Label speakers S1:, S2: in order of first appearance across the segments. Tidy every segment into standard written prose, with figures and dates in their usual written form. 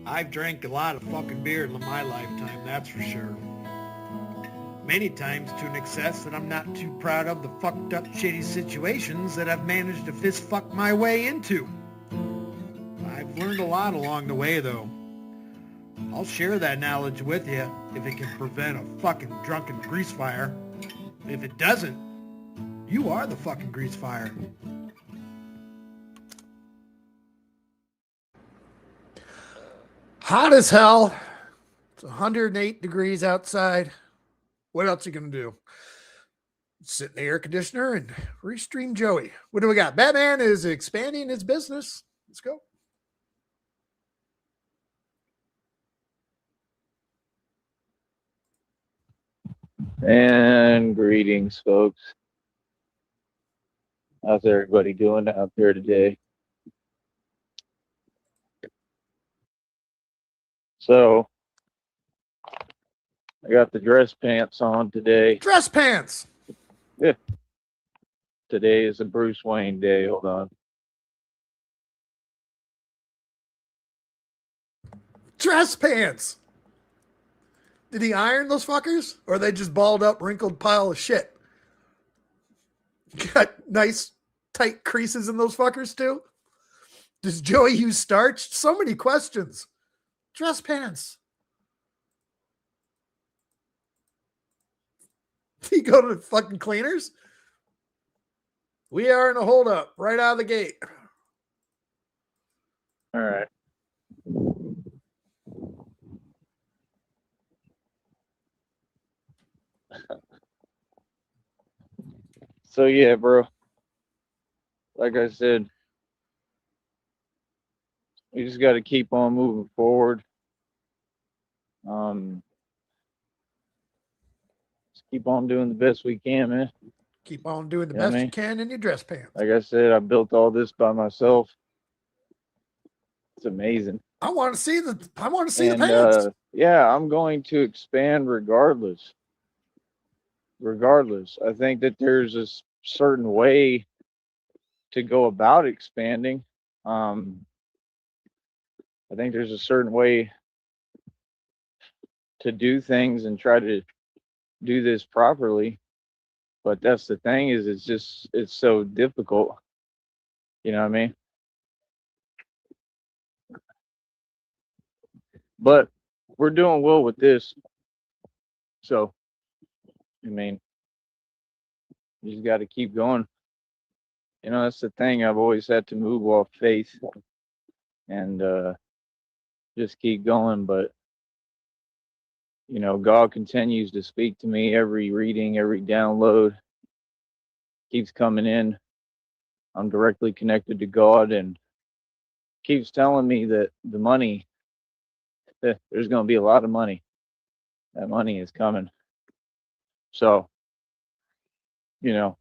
S1: I've drank a lot of fucking beer in my lifetime, that's for sure. Many times to an excess that I'm not too proud of the fucked up shitty situations that I've managed to fist fuck my way into. I've learned a lot along the way though. I'll share that knowledge with you if it can prevent a fucking drunken grease fire. If it doesn't, you are the fucking grease fire. Hot as hell. It's 108 degrees outside. What else are you going to do? Sit in the air conditioner and restream Joey. What do we got? Batman is expanding his business. Let's go.
S2: And greetings, folks. How's everybody doing out there today? So, I got the dress pants on today.
S1: Dress pants.
S2: Yeah. Today is a Bruce Wayne day. Hold on.
S1: Dress pants. Did he iron those fuckers? Or are they just balled up, wrinkled pile of shit? Got nice tight creases in those fuckers too? Does Joey use starch? So many questions. Dress pants. He go to the fucking cleaners? We are in a holdup right out of the gate.
S2: All right. So, yeah, bro. Like I said, we just got to keep on moving forward. Just keep on doing the best we can, man.
S1: Keep on doing the
S2: You know
S1: best
S2: what I
S1: you
S2: mean?
S1: can in your dress pants.
S2: Like I said, I built all this by myself. It's amazing.
S1: I want to see the
S2: And
S1: pants.
S2: yeah, I'm going to expand regardless. Regardless, I think that there's a certain way to go about expanding. I think there's a certain way to do things and try to do this properly. But that's the thing is it's so difficult. You know what I mean? But we're doing well with this. So, I mean, you just got to keep going. You know, that's the thing. I've always had to move off faith and just keep going. But, you know, God continues to speak to me every reading, every download keeps coming in. I'm directly connected to God and keeps telling me that the money, there's going to be a lot of money. That money is coming. So, you know,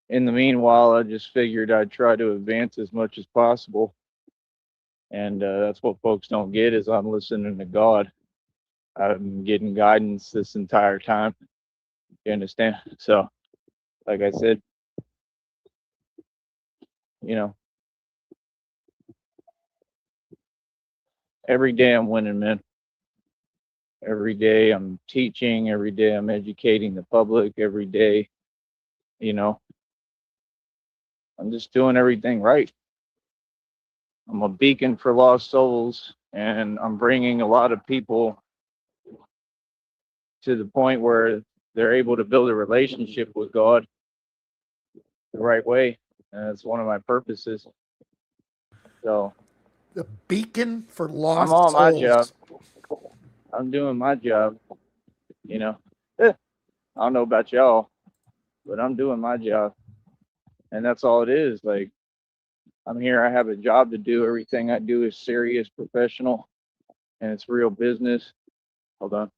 S2: in the meanwhile, I just figured I'd try to advance as much as possible. And that's what folks don't get is I'm listening to God. I'm getting guidance this entire time. You understand? So, like I said, you know, every day I'm winning, man. Every day I'm teaching. Every day I'm educating the public. Every day, you know, I'm just doing everything right. I'm a beacon for lost souls, and I'm bringing a lot of people to the point where they're able to build a relationship with God the right way. And that's one of my purposes. So
S1: The beacon for
S2: I'm
S1: lost
S2: on my job.
S1: souls.
S2: I'm doing my job. You know, I don't know about y'all, but I'm doing my job. And that's all it is. Like, I'm here. I have a job to do. Everything I do is serious, professional, and it's real business. Hold on.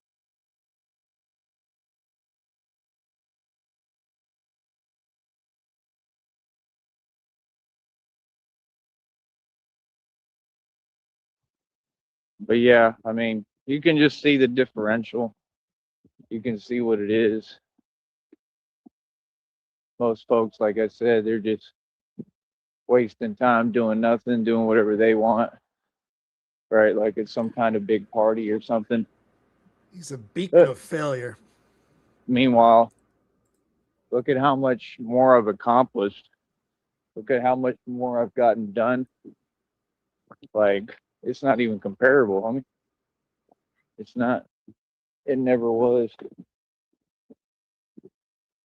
S2: But yeah, I mean, you can just see the differential. You can see what it is. Most folks, like I said, they're just wasting time doing nothing, doing whatever they want. right? Like it's some kind of big party or something.
S1: He's a beacon
S2: Uh,
S1: of failure.
S2: Meanwhile, look at how much more I've accomplished. Look at how much more I've gotten done. Like, it's not even comparable, homie. It's not. It never was.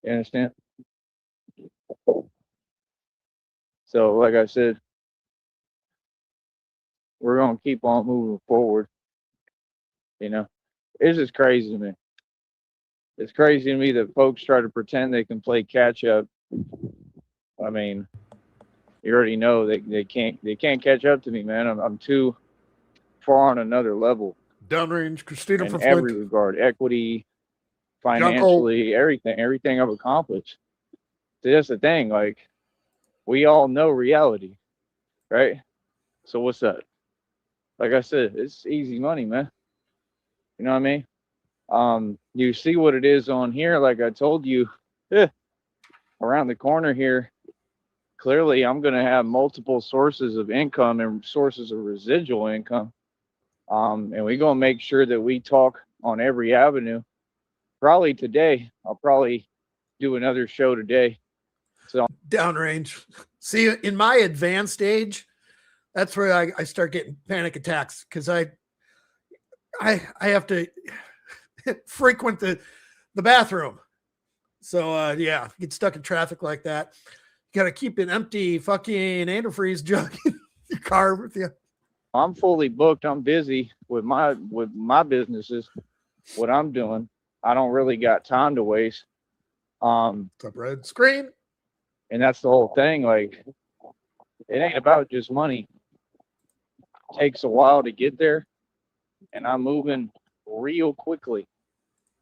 S2: You understand? So, like I said, we're gonna keep on moving forward. You know, it's just crazy to me. It's crazy to me that folks try to pretend they can play catch up. I mean, you already know they can't catch up to me, man. I'm too far on another level
S1: Downrange, Christina
S2: in
S1: from
S2: every
S1: Flint.
S2: regard, equity,
S1: Junko.
S2: financially, everything I've accomplished. So that's the thing. Like, we all know reality, right? So what's that? Like I said, it's easy money, man. You know what I mean? You see what it is on here, like I told you, around the corner here. Clearly, I'm going to have multiple sources of income and sources of residual income. And we're going to make sure that we talk on every avenue. Probably today, I'll probably do another show today. So
S1: Downrange. See, in my advanced age, that's where I start getting panic attacks because I have to frequent the bathroom. So yeah, get stuck in traffic like that. You gotta keep an empty fucking antifreeze jug in your car with you.
S2: I'm fully booked. I'm busy with my businesses, what I'm doing. I don't really got time to waste.
S1: What's up, red screen?
S2: And that's the whole thing. Like, it ain't about just money. It takes a while to get there, and I'm moving real quickly.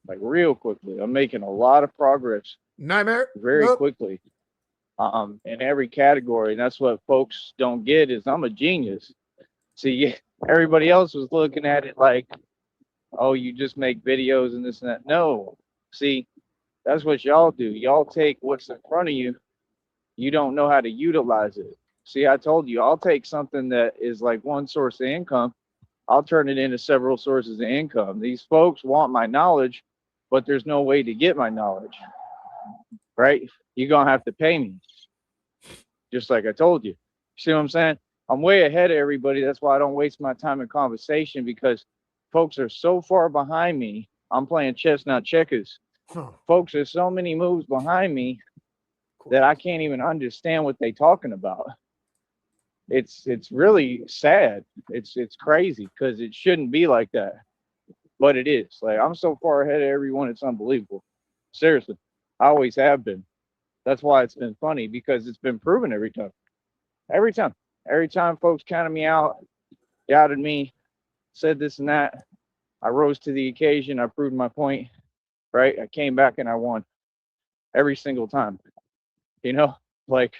S2: Like, real quickly. I'm making a lot of progress
S1: Nightmare.
S2: very
S1: Nope.
S2: quickly. In every category. And that's what folks don't get is I'm a genius. See, everybody else was looking at it like, oh, you just make videos and this and that. No. See, that's what y'all do. Y'all take what's in front of you. You don't know how to utilize it. See, I told you, I'll take something that is like one source of income. I'll turn it into several sources of income. These folks want my knowledge, but there's no way to get my knowledge, right? You're going to have to pay me, just like I told you. See what I'm saying? I'm way ahead of everybody. That's why I don't waste my time in conversation because folks are so far behind me. I'm playing chess, not checkers.
S1: Huh.
S2: Folks, there's so many moves behind me that I can't even understand what they're talking about. It's really sad. It's crazy because it shouldn't be like that, but it is. Like, I'm so far ahead of everyone, it's unbelievable. Seriously, I always have been. That's why it's been funny because it's been proven every time. Every time. Every time folks counted me out, doubted me, said this and that, I rose to the occasion. I proved my point, right? I came back and I won every single time. You know, like,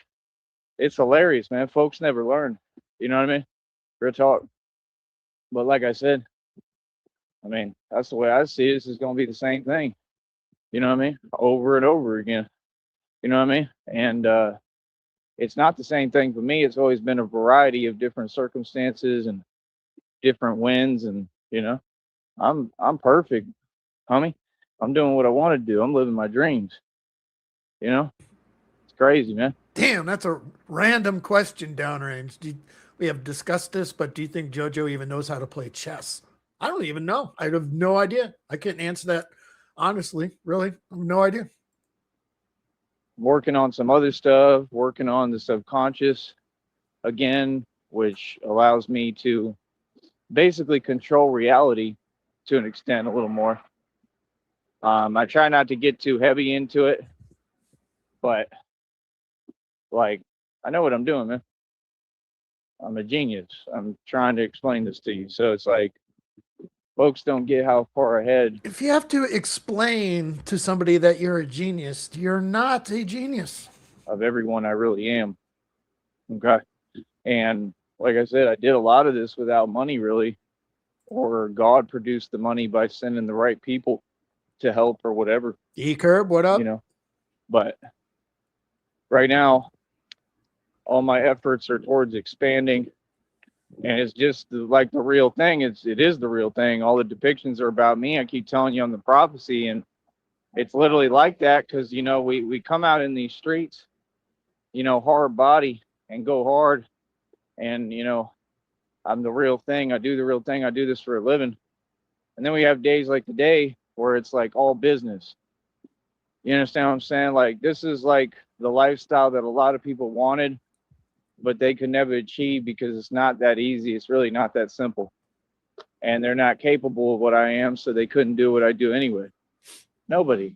S2: it's hilarious, man. Folks never learn. You know what I mean? Real talk. But like I said, I mean, that's the way I see it. This is going to be the same thing. You know what I mean? Over and over again. You know what I mean? And it's not the same thing for me. It's always been a variety of different circumstances and different wins. And, you know, I'm perfect, homie. I'm doing what I want to do. I'm living my dreams. You know? It's crazy, man.
S1: Damn, that's a random question, Downrange. We have discussed this, but do you think JoJo even knows how to play chess? I don't even know. I have no idea. I can't answer that honestly. Really, I have no idea.
S2: Working on some other stuff, working on the subconscious again, which allows me to basically control reality to an extent a little more. I try not to get too heavy into it, but like, I know what I'm doing, man. I'm a genius. I'm trying to explain this to you. So it's like, folks don't get how far ahead
S1: If you have to explain to somebody that you're a genius, you're not a genius.
S2: of everyone I really am. Okay. And like I said, I did a lot of this without money, really, or God produced the money by sending the right people to help or whatever,
S1: E-Curb, what up?
S2: you know. But right now, all my efforts are towards expanding And it's just like the real thing. It is the real thing. All the depictions are about me. I keep telling you on the prophecy, and it's literally like that because, you know, we come out in these streets, you know, hard body and go hard. And, you know, I'm the real thing. I do the real thing. I do this for a living. And then we have days like today where it's like all business. You understand what I'm saying? Like, this is like the lifestyle that a lot of people wanted, but they could never achieve because it's not that easy. It's really not that simple. And they're not capable of what I am, so they couldn't do what I do anyway. Nobody.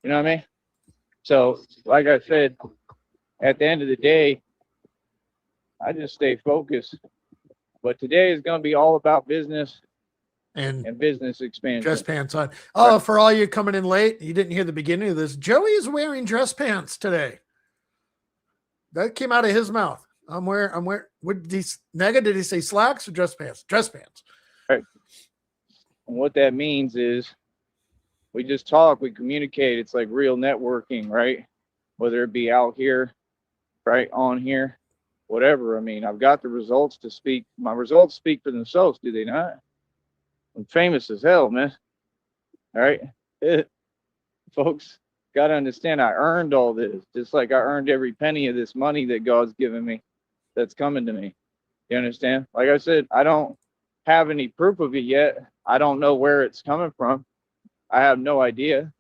S2: You know what I mean? So, like I said, at the end of the day, I just stay focused. But today is going to be all about business and business expansion.
S1: Dress pants on. Oh, for all you coming in late, you didn't hear the beginning of this. Joey is wearing dress pants today. That came out of his mouth. I'm wearing, what did Nega, did he say slacks or dress pants? Dress pants.
S2: Right. And what that means is we just talk, we communicate. It's like real networking, right? Whether it be out here, right, on here, whatever. I mean, I've got the results to speak. My results speak for themselves, do they not? I'm famous as hell, man. All right. Folks, got to understand, I earned all this, just like I earned every penny of this money that God's given me that's coming to me. You understand? Like I said, I don't have any proof of it yet. I don't know where it's coming from. I have no idea.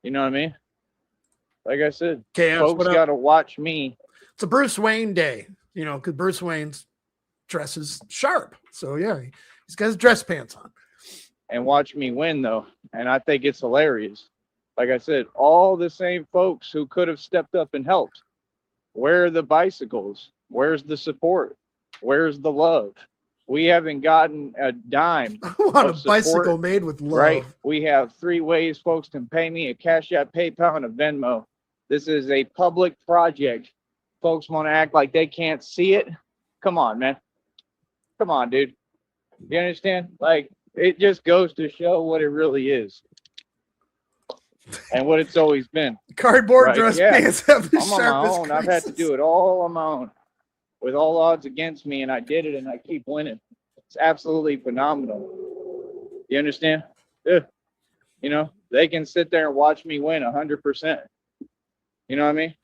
S2: You know what I mean? Like I said, folks got to watch me.
S1: It's a Bruce Wayne day, you know, because Bruce Wayne's dresses sharp. So, yeah, he's got his dress pants on.
S2: And watch me win, though. And I think it's hilarious. Like I said, all the same folks who could have stepped up and helped. Where are the bicycles? Where's the support? Where's the love? We haven't gotten a dime.
S1: I want a bicycle made with love.
S2: Right? We have 3 ways folks can pay me: a Cashapp, PayPal, and a Venmo. This is a public project. Folks want to act like they can't see it. Come on, man. Come on, dude. You understand? Like, it just goes to show what it really is. And what it's always been.
S1: Cardboard dress pants have the
S2: I'm on my own. I've had to do it all on my own, with all odds against me, and I did it, and I keep winning. It's absolutely phenomenal. You understand? Yeah. You know, they can sit there and watch me win 100%. You know what I mean?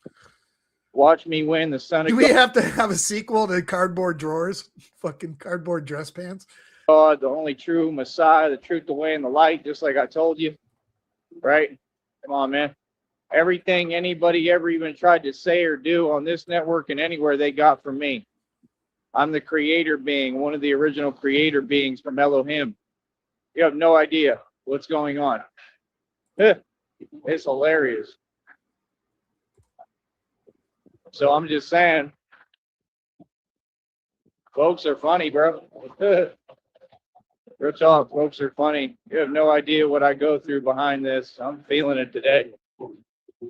S2: Watch me win the Son of God.
S1: Do we have to have a sequel to Cardboard Drawers? Fucking Cardboard Dress Pants?
S2: God, the only true Messiah, the truth, the way, and the light, just like I told you. Right? Come on, man. Everything anybody ever even tried to say or do on this network and anywhere, they got from me. I'm the creator being, one of the original creator beings from Elohim. You have no idea what's going on. It's hilarious. So I'm just saying, folks are funny, bro. Real talk, folks are funny. You have no idea what I go through behind this. I'm feeling it today.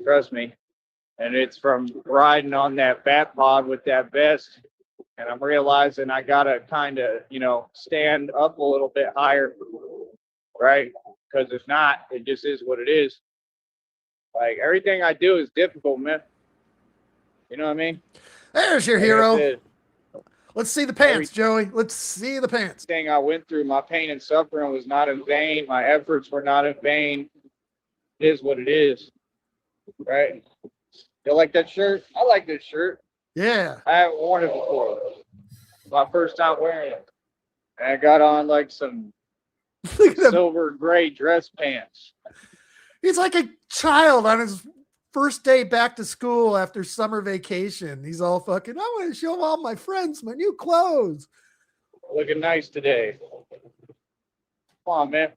S2: Trust me. And it's from riding on that bat pod with that vest. And I'm realizing I got to kind of, you know, stand up a little bit higher. Right? Because if not, it just is what it is. Like, everything I do is difficult, man. You know what I mean?
S1: There's your hero. Let's see the pants, Joey. Let's see the pants.
S2: Everything I went through, my pain and suffering was not in vain. My efforts were not in vain. It is what it is. Right? You like that shirt? I like this shirt.
S1: Yeah.
S2: I haven't worn it before. It's my first time wearing it. And I got on like some silver gray dress pants.
S1: He's like a child on his first day back to school after summer vacation. He's all fucking, I want to show all my friends my new clothes.
S2: Looking nice today. Come on, man.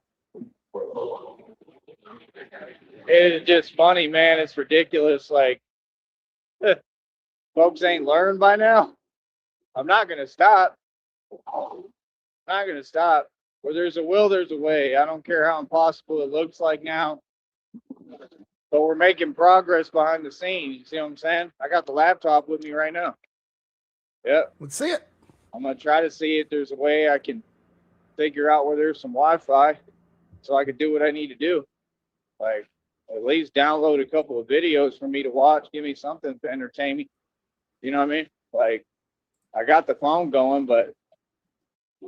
S2: It's just funny, man. It's ridiculous. Like, folks ain't learned by now. I'm not going to stop. Not going to stop. Where there's a will, there's a way. I don't care how impossible it looks like now. But we're making progress behind the scenes. You see what I'm saying? I got the laptop with me right now. Yep.
S1: Let's see it.
S2: I'm going to try to see if there's a way I can figure out where there's some Wi-Fi so I can do what I need to do. Like, at least download a couple of videos for me to watch. Give me something to entertain me. You know what I mean? Like, I got the phone going, but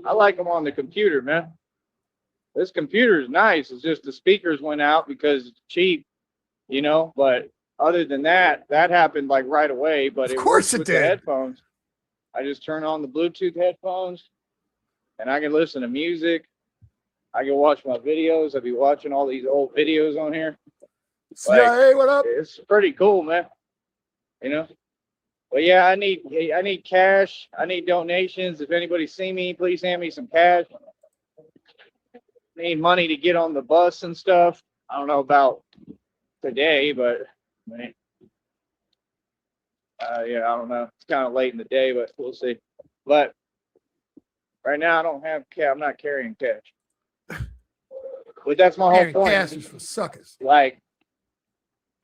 S2: I like them on the computer, man. This computer is nice. It's just the speakers went out because it's cheap, you know. But other than that, that happened like right away. But
S1: Of
S2: it
S1: course
S2: works
S1: it
S2: with
S1: did.
S2: the headphones. I just turn on the Bluetooth headphones, and I can listen to music. I can watch my videos. I'll be watching all these old videos on here.
S1: CIA, what up?
S2: It's pretty cool, man. You know. But yeah, I need cash. I need donations. If anybody see me, please hand me some cash. Need money to get on the bus and stuff. I don't know about today, but yeah, I don't know. It's kind of late in the day, but we'll see. But right now, I don't have cash. I'm not carrying cash. But that's my whole
S1: Carrying
S2: point.
S1: cash is for suckers.
S2: Like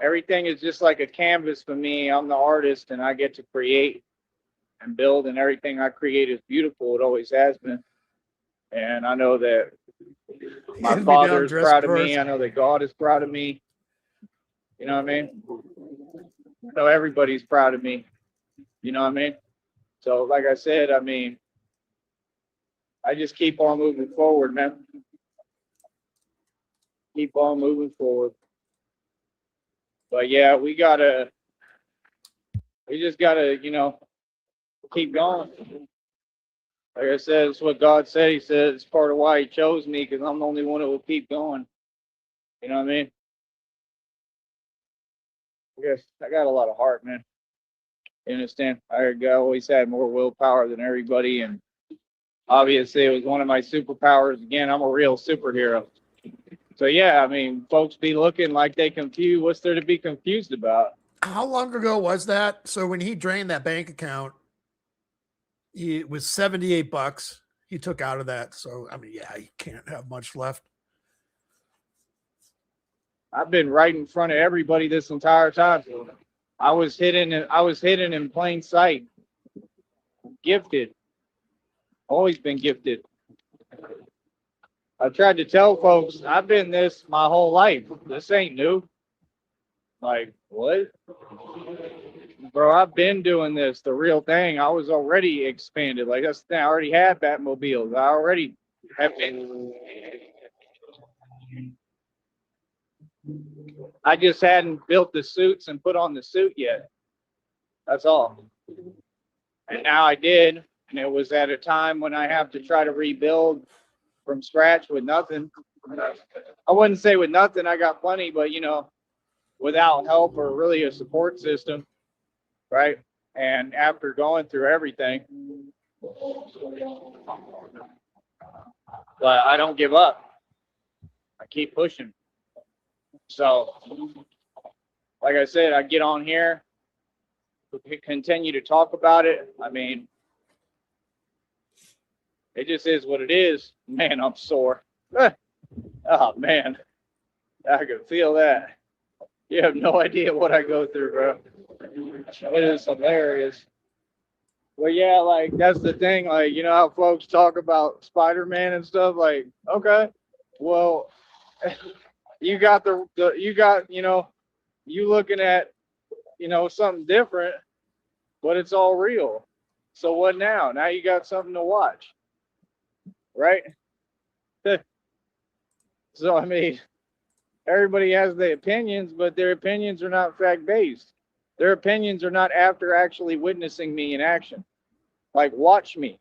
S2: everything is just like a canvas for me. I'm the artist, and I get to create and build, and everything I create is beautiful. It always has been. And I know that my father is proud of me. I know that God is proud of me. You know what I mean? I know everybody's proud of me. You know what I mean? So, like I said, I mean, I just keep on moving forward, man. Keep on moving forward. But yeah, we just gotta, you know, keep going. Like I said, it's what God said. He said it's part of why he chose me, because I'm the only one that will keep going. You know what I mean? I guess I got a lot of heart, man. You understand? I always had more willpower than everybody, and obviously it was one of my superpowers. Again, I'm a real superhero. So yeah, I mean, folks be looking like they confused. What's there to be confused about?
S1: How long ago was that? So when he drained that bank account, it was $78 he took out of that. So I mean, yeah, he can't have much left.
S2: I've been right in front of everybody this entire time. I was hidden in plain sight. Gifted. Always been gifted. I tried to tell folks I've been this my whole life. This ain't new. Like, what? Bro, I've been doing this, the real thing. I was already expanded. Like, that's the thing. I already had Batmobiles. I already have been. I just hadn't built the suits and put on the suit yet. That's all. And now I did. And it was at a time when I have to try to rebuild from scratch with nothing. I wouldn't say with nothing. I got plenty, but, you know, without help or really a support system, right? And after going through everything, but I don't give up. I keep pushing. So, like I said, I get on here, continue to talk about it. I mean, it just is what it is. Man, I'm sore. Oh, man. I can feel that. You have no idea what I go through, bro. It is hilarious. Well, yeah, like, that's the thing. Like, you know how folks talk about Spider-Man and stuff? Like, okay, well, you got you know, you looking at, you know, something different, but it's all real. So what now? Now you got something to watch, right? So, I mean, everybody has their opinions, but their opinions are not fact-based. Their opinions are not after actually witnessing me in action. Like, watch me,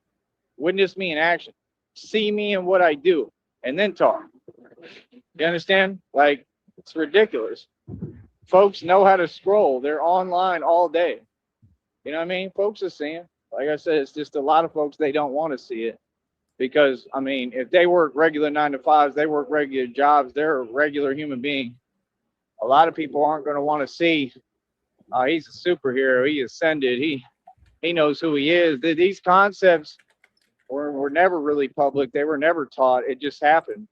S2: witness me in action, see me and what I do, and then talk. You understand? Like, it's ridiculous. Folks know how to scroll. They're online all day. You know what I mean? Folks are seeing. Like I said, it's just a lot of folks, they don't want to see it. Because, I mean, if they work regular 9 to 5s, they work regular jobs, they're a regular human being. A lot of people aren't going to want to see, he's a superhero, he ascended, he knows who he is. These concepts were never really public. They were never taught. It just happened.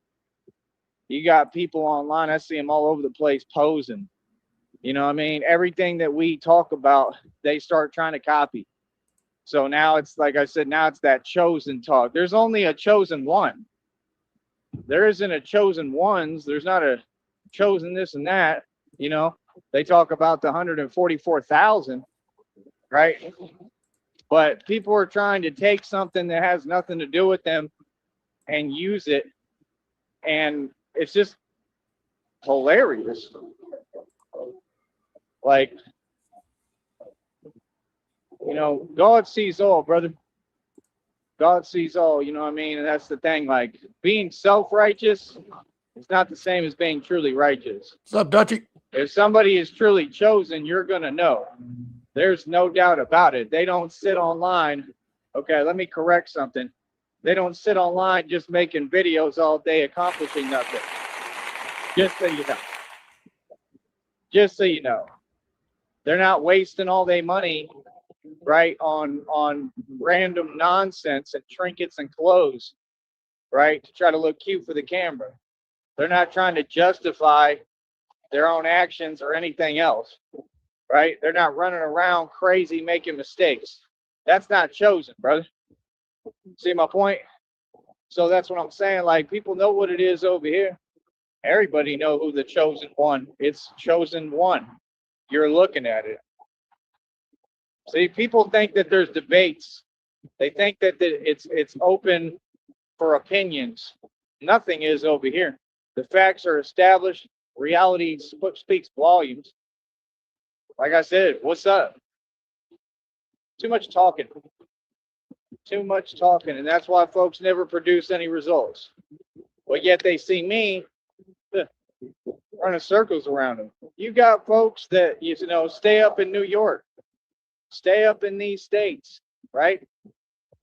S2: You got people online, I see them all over the place posing. You know what I mean? Everything that we talk about, they start trying to copy. So now it's, like I said, now it's that chosen talk. There's only a chosen one. There isn't a chosen ones. There's not a chosen this and that. You know, they talk about the 144,000, right? But people are trying to take something that has nothing to do with them and use it. And it's just hilarious. Like, you know, God sees all, brother. God sees all, you know what I mean? And that's the thing. Like, being self-righteous is not the same as being truly righteous.
S1: What's up, Dutchy?
S2: If somebody is truly chosen, you're going to know. There's no doubt about it. They don't sit online. Okay, let me correct something. They don't sit online just making videos all day accomplishing nothing. Just so you know. Just so you know. They're not wasting all their money, right, on random nonsense and trinkets and clothes, right, to try to look cute for the camera. They're not trying to justify their own actions or anything else, right? They're not running around crazy making mistakes. That's not chosen, brother. See my point? So that's what I'm saying. Like, people know what it is over here. Everybody know who the chosen one. It's chosen one. You're looking at it. See, people think that there's debates. They think that it's open for opinions. Nothing is over here. The facts are established. Reality speaks volumes. Like I said, what's up? Too much talking. Too much talking. And that's why folks never produce any results. But yet they see me running circles around them. You got folks that, you know, stay up in New York, stay up in these states, right?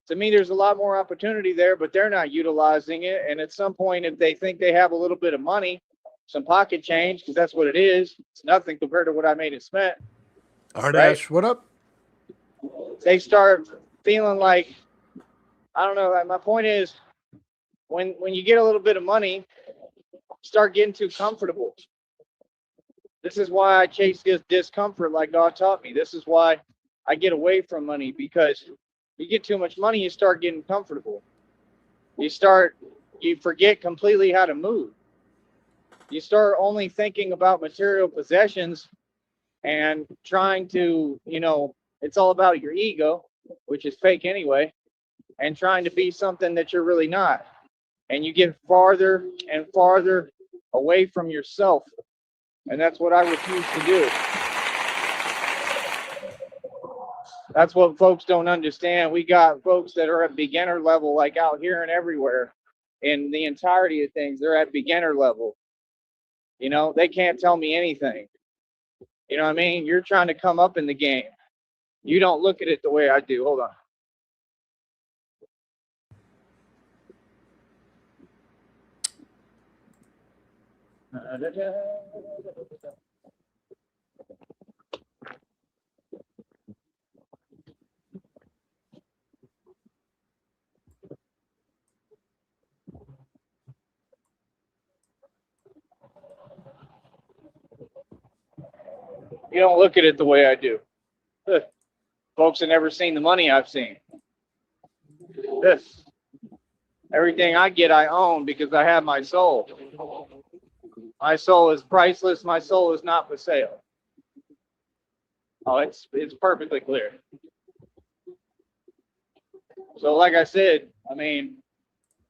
S2: To me, there's a lot more opportunity there, but they're not utilizing it. And at some point, if they think they have a little bit of money, some pocket change, because that's what it is, it's nothing compared to what I made it spent.
S1: Ardash,
S2: right?
S1: What up?
S2: They start feeling like, I don't know. My point is, when you get a little bit of money, start getting too comfortable. This is why I chase this discomfort like God taught me. This is why I get away from money, because you get too much money, you start getting comfortable. You forget completely how to move. You start only thinking about material possessions and trying to, you know, it's all about your ego, which is fake anyway, and trying to be something that you're really not. And you get farther and farther away from yourself. And that's what I refuse to do. That's what folks don't understand. We got folks that are at beginner level, like out here and everywhere. In the entirety of things, they're at beginner level. You know, they can't tell me anything. You know what I mean? You're trying to come up in the game. You don't look at it the way I do. Hold on. You don't look at it the way I do. Folks have never seen the money I've seen. Everything I get, I own because I have my soul. My soul is priceless. My soul is not for sale. Oh, it's perfectly clear. So, like I said, I mean,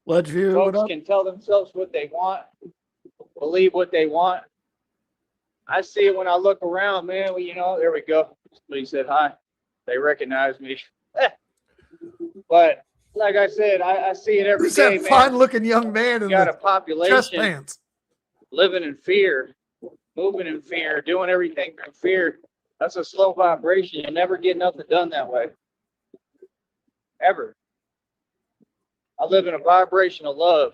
S1: Ledgeview,
S2: folks can tell themselves what they want, believe what they want. I see it when I look around, man. Well, you know, there we go. Somebody said hi. They recognize me. But like I said, I see it every
S1: Who's
S2: day,
S1: that
S2: man.
S1: fine-looking young man in
S2: got
S1: the
S2: a population
S1: chest pants?
S2: living in fear, moving in fear, doing everything from fear. That's a slow vibration. You'll never get nothing done that way. Ever. I live in a vibration of love.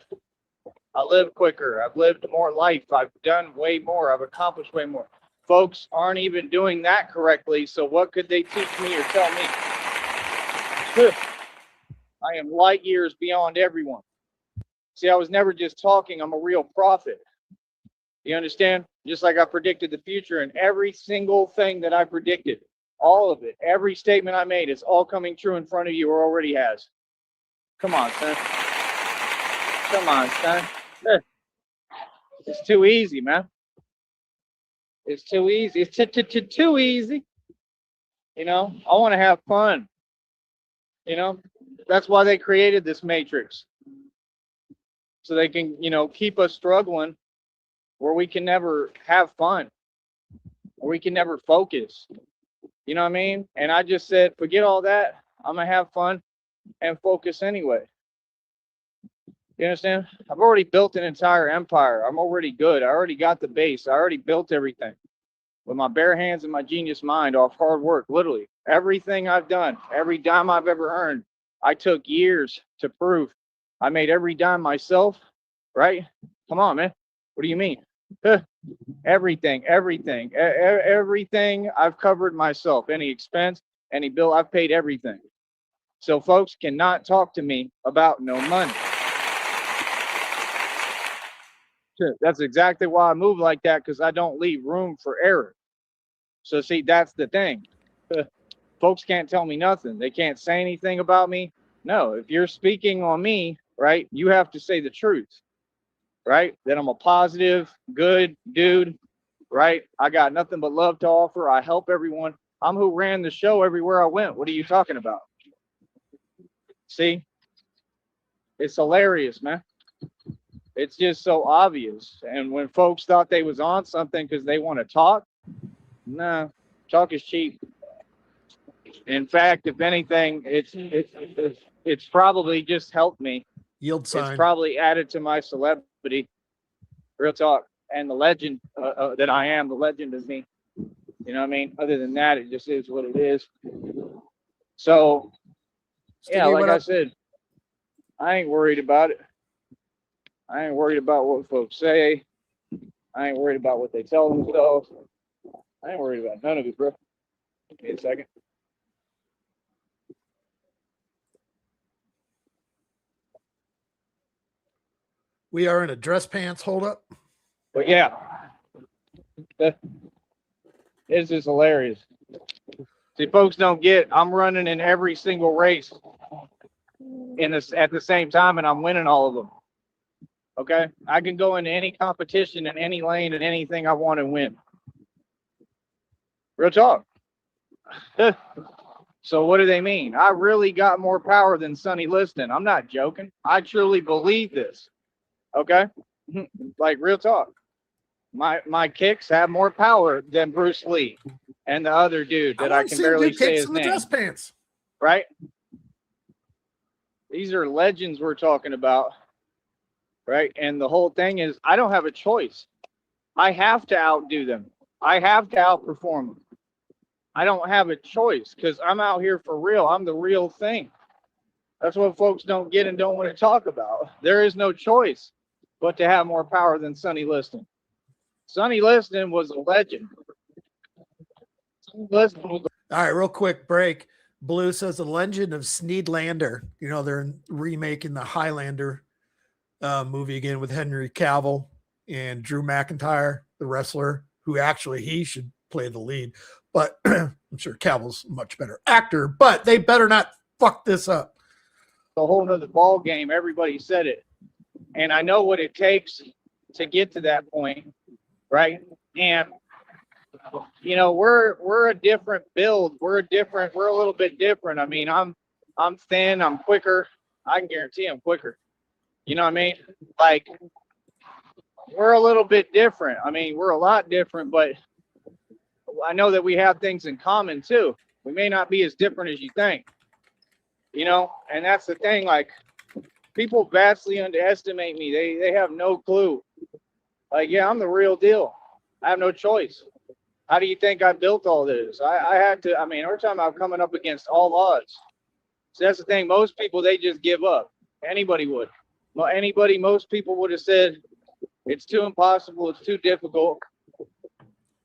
S2: I live quicker. I've lived more life. I've done way more. I've accomplished way more. Folks aren't even doing that correctly, so what could they teach me or tell me? I am light years beyond everyone. See, I was never just talking. I'm a real prophet. You understand? Just like I predicted the future, and every single thing that I predicted, all of it, every statement I made, is all coming true in front of you or already has. Come on, son. Come on, son. It's too easy, man. It's too easy. It's too easy. You know, I want to have fun. You know, that's why they created this matrix. So they can, you know, keep us struggling where we can never have fun, or we can never focus. You know what I mean? And I just said, forget all that. I'm going to have fun and focus anyway. You understand? I've already built an entire empire. I'm already good. I already got the base. I already built everything with my bare hands and my genius mind off hard work. Literally, everything I've done, every dime I've ever earned, I took years to prove. I made every dime myself, right? Come on, man. What do you mean? Everything I've covered myself. Any expense, any bill, I've paid everything. So folks cannot talk to me about no money. That's exactly why I move like that, because I don't leave room for error. So see, that's the thing. Folks can't tell me nothing. They can't say anything about me. No, if you're speaking on me, right, you have to say the truth, right? That I'm a positive, good dude, right? I got nothing but love to offer. I help everyone. I'm who ran the show everywhere I went. What are you talking about? See, it's hilarious, man. It's just so obvious. And when folks thought they was on something because they want to talk, nah, talk is cheap. In fact, if anything, it's probably just helped me.
S1: Yield sign.
S2: It's probably added to my celebrity. Real talk. And the legend that I am, the legend is me. You know what I mean? Other than that, it just is what it is. So, yeah, like I said, I ain't worried about it. I ain't worried about what folks say. I ain't worried about what they tell themselves. I ain't worried about none of it, bro. Give me a second.
S1: We are in a dress pants holdup.
S2: But yeah, it's just hilarious. See, folks don't get, I'm running in every single race at the same time, and I'm winning all of them. Okay? I can go into any competition in any lane and anything I want to win. Real talk. So what do they mean? I really got more power than Sonny Liston. I'm not joking. I truly believe this. Okay? Like, real talk. My kicks have more power than Bruce Lee and the other dude that I can barely say his name.
S1: Dress pants.
S2: Right? These are legends we're talking about. Right? And the whole thing is, I don't have a choice. I have to outdo them. I have to outperform them. I don't have a choice because I'm out here for real. I'm the real thing. That's what folks don't get and don't want to talk about. There is no choice but to have more power than Sonny Liston. Sonny Liston was a legend.
S1: All right, real quick break. Blue says the Legend of Sneed. You know, they're remaking the Highlander movie again with Henry Cavill and Drew McIntyre, the wrestler, who actually he should play the lead. But I'm sure Cavill's a much better actor, but they better not fuck this up.
S2: A whole nother ball game. Everybody said it. And I know what it takes to get to that point, right? And you know, we're a different build. We're a little bit different. I mean, I'm thin, I'm quicker. I can guarantee I'm quicker. You know what I mean? Like, we're a little bit different. I mean, we're a lot different, but I know that we have things in common too. We may not be as different as you think. You know, and that's the thing, like, people vastly underestimate me. They have no clue. Like, yeah, I'm the real deal. I have no choice. How do you think I built all this? I had to, I mean, we're talking about coming up against all odds. So that's the thing. Most people, they just give up. Anybody would. Well, most people would have said, it's too impossible. It's too difficult.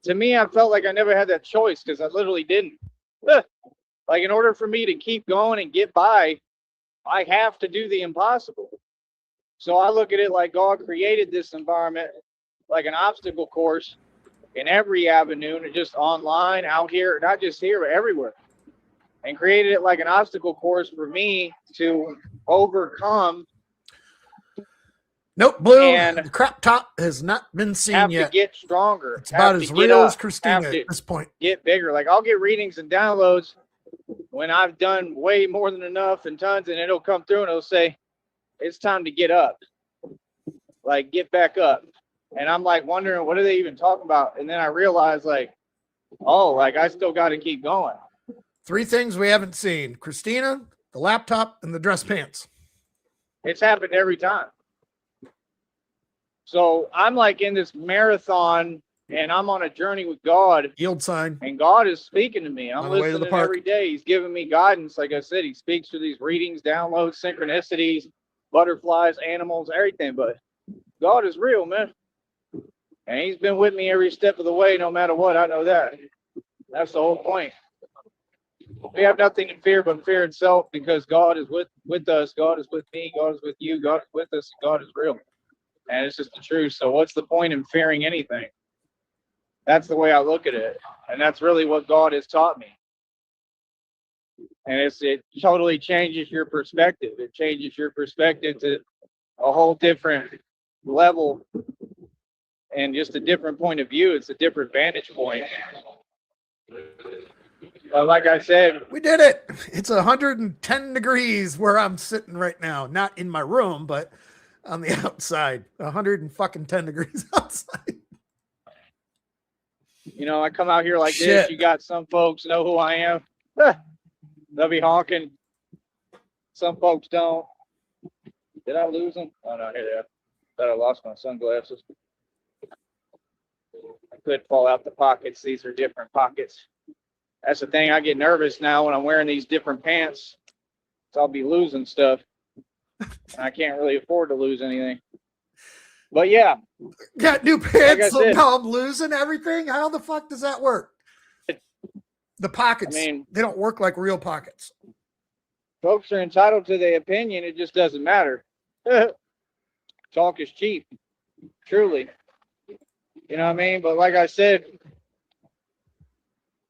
S2: To me, I felt like I never had that choice because I literally didn't. Like, in order for me to keep going and get by, I have to do the impossible. So I look at it like God created this environment like an obstacle course in every avenue, and just online, out here, not just here, but everywhere. And created it like an obstacle course for me to overcome.
S1: Nope, Blue, the crop top has not been seen
S2: yet.
S1: Have
S2: to get stronger.
S1: It's about as real as Christina at this point.
S2: Get bigger. Like, I'll get readings and downloads when I've done way more than enough and tons, and it'll come through and it'll say, it's time to get up. Like, get back up. And I'm like wondering, what are they even talking about? And then I realized, like, oh, like I still got to keep going.
S1: 3 things we haven't seen: Christina, the laptop, and the dress pants.
S2: It's happened every time. So I'm like in this marathon and I'm on a journey with God.
S1: Yield sign.
S2: And God is speaking to me. I'm
S1: On the way to the
S2: listening
S1: park.
S2: every day. He's giving me guidance. Like I said, he speaks through these readings, downloads, synchronicities, butterflies, animals, everything. But God is real, man. And he's been with me every step of the way, no matter what. I know that. That's the whole point. We have nothing to fear but fear itself, because God is with us. God is with me. God is with you. God is with us. And God is real. And it's just the truth. So what's the point in fearing anything? That's the way I look at it. And that's really what God has taught me. And it totally changes your perspective. It changes your perspective to a whole different level and just a different point of view. It's a different vantage point. But like I said,
S1: we did it. It's 110 degrees where I'm sitting right now. Not in my room, but on the outside. 110 degrees outside.
S2: You know, I come out here like
S1: Shit.
S2: this. You got some folks know who I am. They'll be honking. Some folks don't. Did I lose them? Oh, no, here they are. Thought I lost my sunglasses. I could fall out the pockets. These are different pockets. That's the thing. I get nervous now when I'm wearing these different pants. So I'll be losing stuff. I can't really afford to lose anything. But yeah.
S1: Got new pants, so now I'm losing everything? How the fuck does that work? The pockets, they don't work like real pockets.
S2: Folks are entitled to their opinion. It just doesn't matter. Talk is cheap. Truly. You know what I mean? But like I said,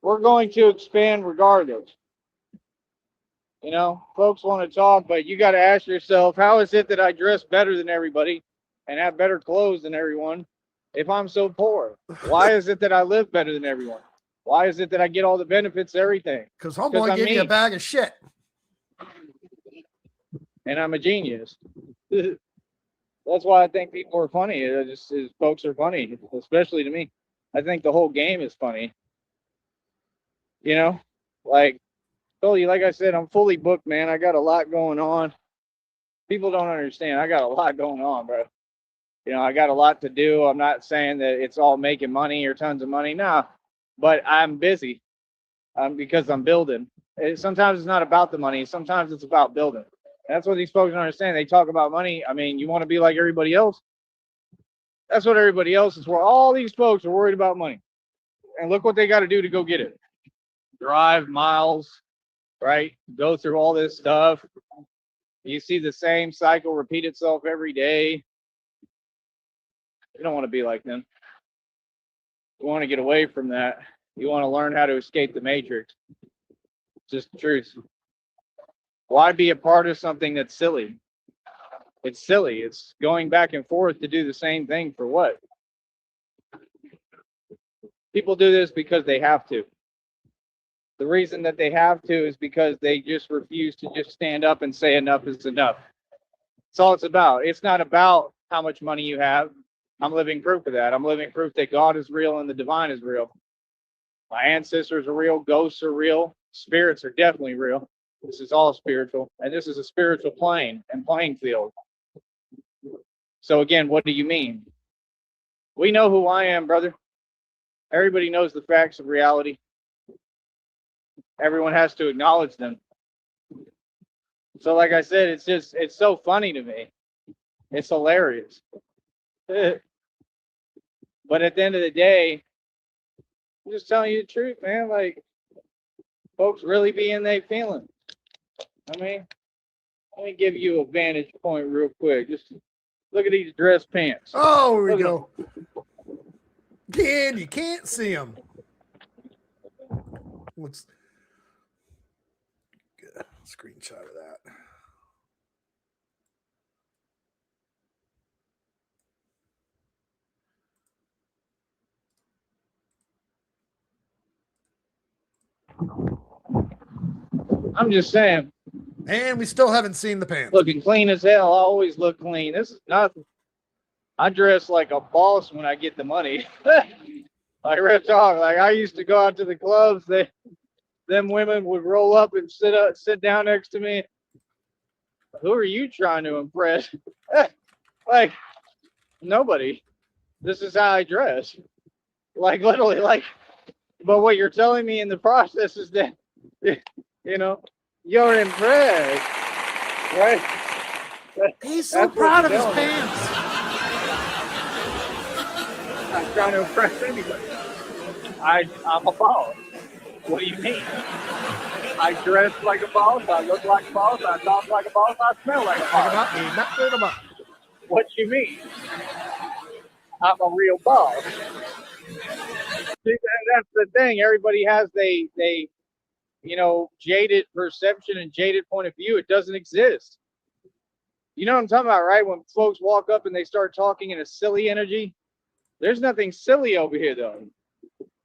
S2: we're going to expand regardless. You know, folks want to talk, but you got to ask yourself, how is it that I dress better than everybody and have better clothes than everyone if I'm so poor? Why is it that I live better than everyone? Why is it that I get all the benefits, everything?
S1: Because homeboy gave you a bag of shit.
S2: And I'm a genius. That's why I think people are funny. Folks are funny, especially to me. I think the whole game is funny. You know, like I said, I'm fully booked, man. I got a lot going on. People don't understand. I got a lot going on, bro. You know, I got a lot to do. I'm not saying that it's all making money or tons of money. No, but I'm busy because I'm building. Sometimes it's not about the money. Sometimes it's about building. And that's what these folks don't understand. They talk about money. I mean, you want to be like everybody else? That's what everybody else is for. All these folks are worried about money. And look what they got to do to go get it. Drive miles, right? Go through all this stuff. You see the same cycle repeat itself every day. You don't want to be like them. You want to get away from that. You want to learn how to escape the matrix. Just the truth. Why be a part of something that's silly? It's silly. It's going back and forth to do the same thing for what? People do this because they have to. The reason that they have to is because they just refuse to just stand up and say enough is enough. That's all it's about. It's not about how much money you have. I'm living proof of that. I'm living proof that God is real and the divine is real. My ancestors are real. Ghosts are real. Spirits are definitely real. This is all spiritual. And this is a spiritual plane and playing field. So again, what do you mean? We know who I am, brother. Everybody knows the facts of reality. Everyone has to acknowledge them. So like I said, it's so funny to me. It's hilarious. But at the end of the day, I'm just telling you the truth, man. Like, folks really be in their feelings. I mean, let me give you a vantage point real quick. Just look at these dress pants.
S1: Oh, here we go. Kid, you can't see them. Let's get a screenshot of that.
S2: I'm just saying.
S1: And we still haven't seen the pants.
S2: Looking clean as hell. I always look clean. This is nothing. I dress like a boss when I get the money. Like real talk. Like I used to go out to the clubs. Them women would roll up and sit down next to me. Who are you trying to impress? Like nobody. This is how I dress. Like literally, like. But what you're telling me in the process is that, you know, you're impressed, right?
S1: He's so proud of his pants.
S2: I'm not trying to impress anybody. I'm a boss. What do you mean? I dress like a boss. I look like a boss. I talk like a boss. I smell like a boss. What you mean? I'm a real boss. See, that's the thing. Everybody has they jaded perception and jaded point of view. It doesn't exist. You know what I'm talking about, right? When folks walk up and they start talking in a silly energy, there's nothing silly over here, though.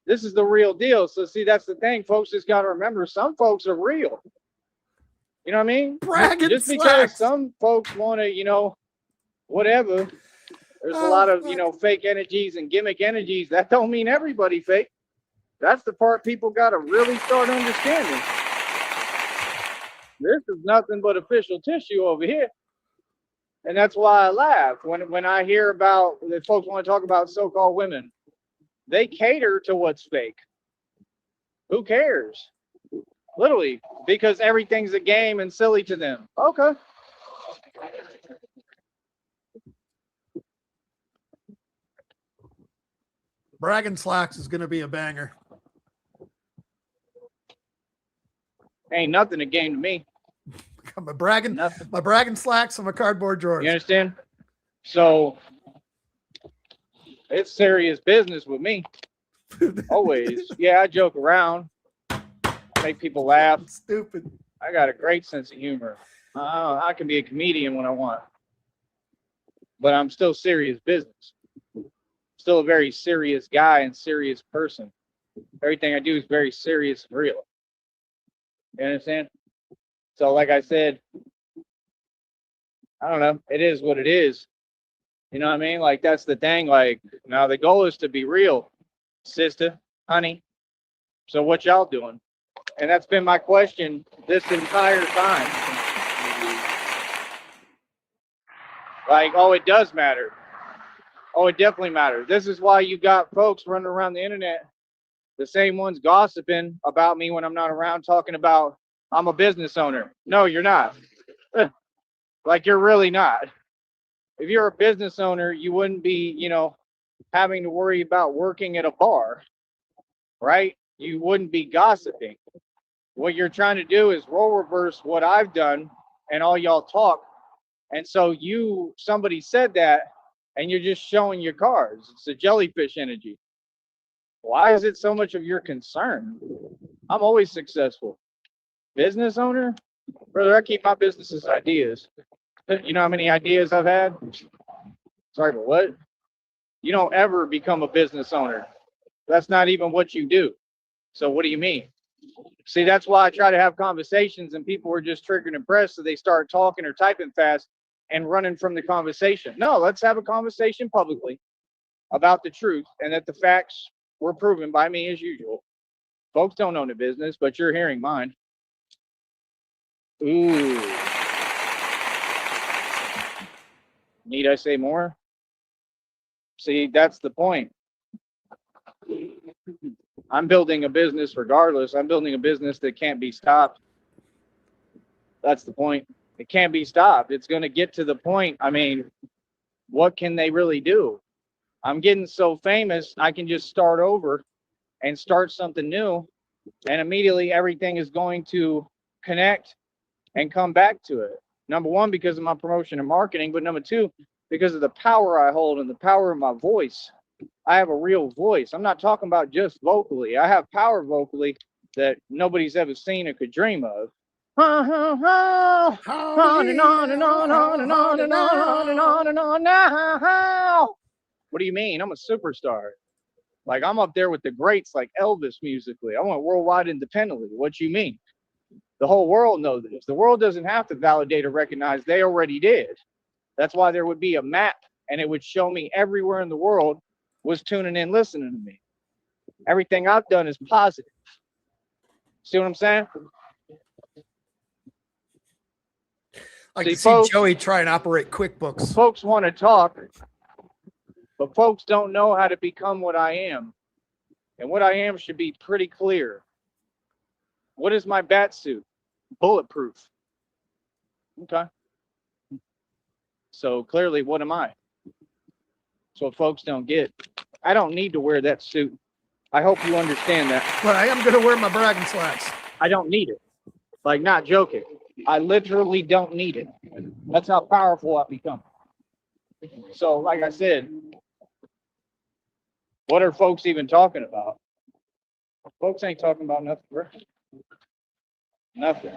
S2: This is the real deal. So, see, that's the thing. Folks just got to remember, some folks are real. You know what I mean?
S1: Bragging
S2: just because
S1: slacks.
S2: some folks want to, whatever. There's a lot of, fake energies and gimmick energies. That don't mean everybody fake. That's the part people got to really start understanding. This is nothing but official tissue over here. And that's why I laugh when I hear about that folks want to talk about so-called women. They cater to what's fake. Who cares? Literally, because everything's a game and silly to them. Okay.
S1: Bragging slacks is going to be a banger.
S2: Ain't nothing a game to me.
S1: My bragging slacks and my cardboard drawers.
S2: You understand? So it's serious business with me. Always. Yeah, I joke around. Make people laugh.
S1: It's stupid.
S2: I got a great sense of humor. I can be a comedian when I want. But I'm still serious business. Still a very serious guy and serious person. Everything I do is very serious and real. You understand? So like I said, I don't know. It is what it is. You know what I mean? Like that's the thing. Like now the goal is to be real, sister, honey. So what y'all doing? And that's been my question this entire time. Like, oh, it does matter. Oh, it definitely matters. This is why you got folks running around the internet, the same ones gossiping about me when I'm not around, talking about I'm a business owner. No, you're not. Like, you're really not. If you're a business owner, you wouldn't be, having to worry about working at a bar, right? You wouldn't be gossiping. What you're trying to do is role reverse what I've done and all y'all talk. And so somebody said that, and you're just showing your cards. It's a jellyfish energy. Why is it so much of your concern? I'm always successful. Business owner? Brother, I keep my business's ideas. You know how many ideas I've had? Sorry, but what? You don't ever become a business owner. That's not even what you do. So what do you mean? See, that's why I try to have conversations and people are just triggered and impressed, so they start talking or typing fast and running from the conversation. No, let's have a conversation publicly about the truth and that the facts were proven by me as usual. Folks don't own the business, but you're hearing mine. Ooh. Need I say more? See, that's the point. I'm building a business regardless. I'm building a business that can't be stopped. That's the point. It can't be stopped. It's going to get to the point. I mean, what can they really do? I'm getting so famous, I can just start over and start something new. And immediately everything is going to connect and come back to it. Number one, because of my promotion and marketing. But number two, because of the power I hold and the power of my voice. I have a real voice. I'm not talking about just vocally. I have power vocally that nobody's ever seen or could dream of. On and on and on and on and on and on and on and on now. What do you mean? I'm a superstar. Like I'm up there with the greats like Elvis musically. I went worldwide independently. What you mean? The whole world knows this. The world doesn't have to validate or recognize. They already did. That's why there would be a map, and it would show me everywhere in the world was tuning in, listening to me. Everything I've done is positive. See what I'm saying?
S1: I can see Joey try and operate QuickBooks.
S2: Folks want to talk, but folks don't know how to become what I am. And what I am should be pretty clear. What is my bat suit? Bulletproof. Okay. So clearly, what am I? So folks don't get. I don't need to wear that suit. I hope you understand that.
S1: But I am going to wear my bragging slacks.
S2: I don't need it. Like, not joking. I literally don't need it. That's how powerful I've become. So, like I said, what are folks even talking about? Folks ain't talking about nothing, bro. Nothing.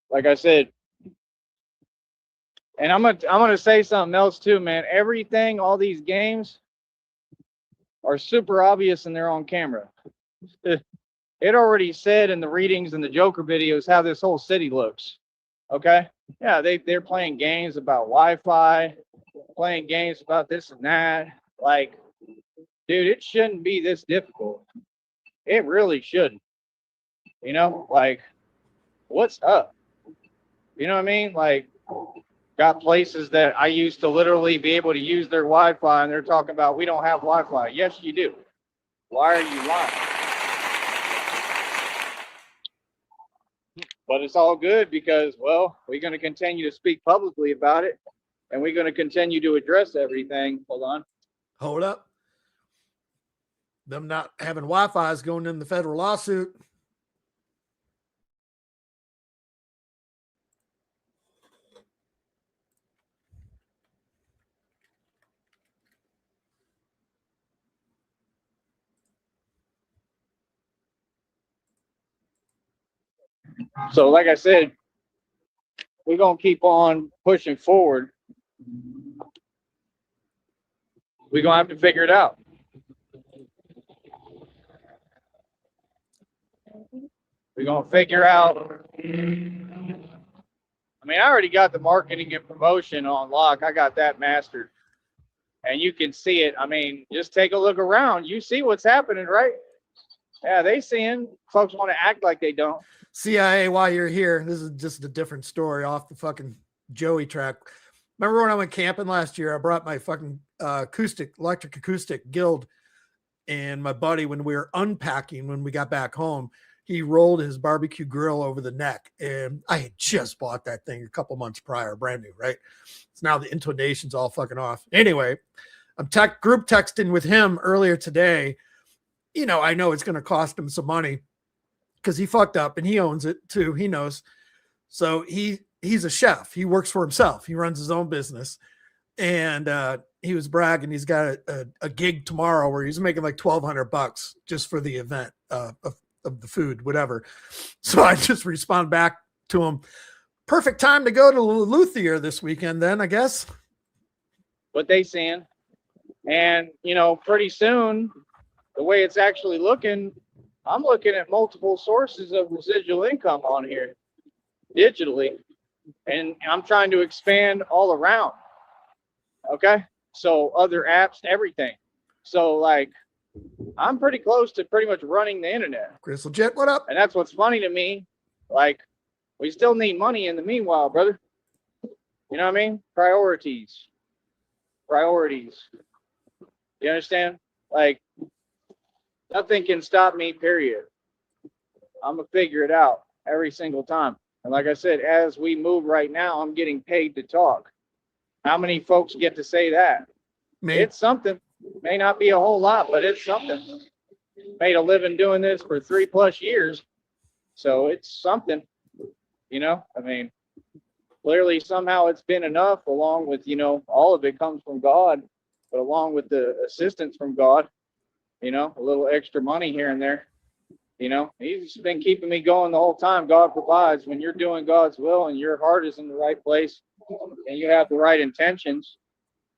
S2: Like I said, and I'm gonna say something else too, man. Everything, all these games are super obvious and they're on camera. It already said in the readings and the Joker videos how this whole city looks. Okay? Yeah, they're playing games about Wi-Fi, playing games about this and that. Like, dude, it shouldn't be this difficult. It really shouldn't. You know, like, what's up? You know what I mean? Like, got places that I used to literally be able to use their Wi-Fi, and they're talking about we don't have Wi-Fi. Yes, you do. Why are you lying? But it's all good because, well, we're going to continue to speak publicly about it, and we're going to continue to address everything. Hold on.
S1: Hold up. Them not having Wi-Fi is going in the federal lawsuit.
S2: So, like I said, we're going to keep on pushing forward. We're going to have to figure it out. We're going to figure out. I mean, I already got the marketing and promotion on lock. I got that mastered. And you can see it. I mean, just take a look around. You see what's happening, right? Yeah, they seeing. Folks want to act like they don't.
S1: CIA, while you're here, this is just a different story off the fucking Joey track. Remember when I went camping last year? I brought my fucking electric acoustic guild, and my buddy, when we were unpacking, when we got back home, he rolled his barbecue grill over the neck, and I had just bought that thing a couple months prior, brand new, right? So now the intonation's all fucking off. Anyway, I'm group texting with him earlier today. You know, I know it's going to cost him some money because he fucked up and he owns it too. He knows. So he's a chef. He works for himself. He runs his own business. And he was bragging. He's got a gig tomorrow where he's making like $1,200 just for the event of the food, whatever. So I just respond back to him. Perfect time to go to Luthier this weekend then, I guess.
S2: What they saying. And, you know, pretty soon, the way it's actually looking, I'm looking at multiple sources of residual income on here digitally. And I'm trying to expand all around. Okay. So other apps, everything. So like, I'm pretty close to pretty much running the internet.
S1: Crystal Jet, what up?
S2: And that's what's funny to me. Like, we still need money in the meanwhile, brother. You know what I mean? Priorities. You understand? Like, nothing can stop me, period. I'm going to figure it out every single time. And like I said, as we move right now, I'm getting paid to talk. How many folks get to say that?
S1: Me.
S2: It's something. May not be a whole lot, but it's something. Made a living doing this for 3+ years. So it's something, you know, I mean, clearly somehow it's been enough, along with, you know, all of it comes from God, but along with the assistance from God, you know, a little extra money here and there. You know, he's been keeping me going the whole time. God provides. When you're doing God's will and your heart is in the right place and you have the right intentions,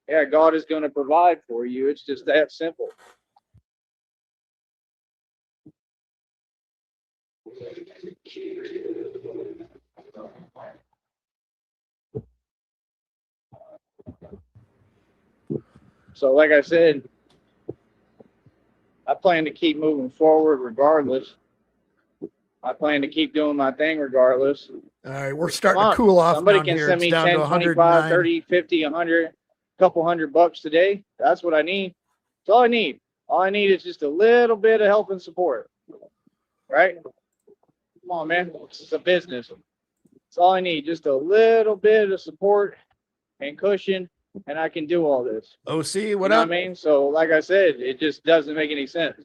S2: yeah, God is going to provide for you. It's just that simple. So like I said, I plan to keep moving forward regardless. I plan to keep doing my thing regardless.
S1: All right, we're
S2: Come
S1: starting to
S2: on.
S1: cool off
S2: Somebody
S1: down
S2: can
S1: here.
S2: send
S1: It's
S2: me
S1: down
S2: 10,
S1: to
S2: 25,
S1: 109.
S2: 30, 50, 100, couple $100 today. That's what I need. That's all I need. All I need is just a little bit of help and support. Right? Come on, man. It's a business. That's all I need. Just a little bit of support and cushion, and I can do all this.
S1: OC,
S2: You
S1: what
S2: know
S1: up?
S2: what I mean? So, like I said, it just doesn't make any sense.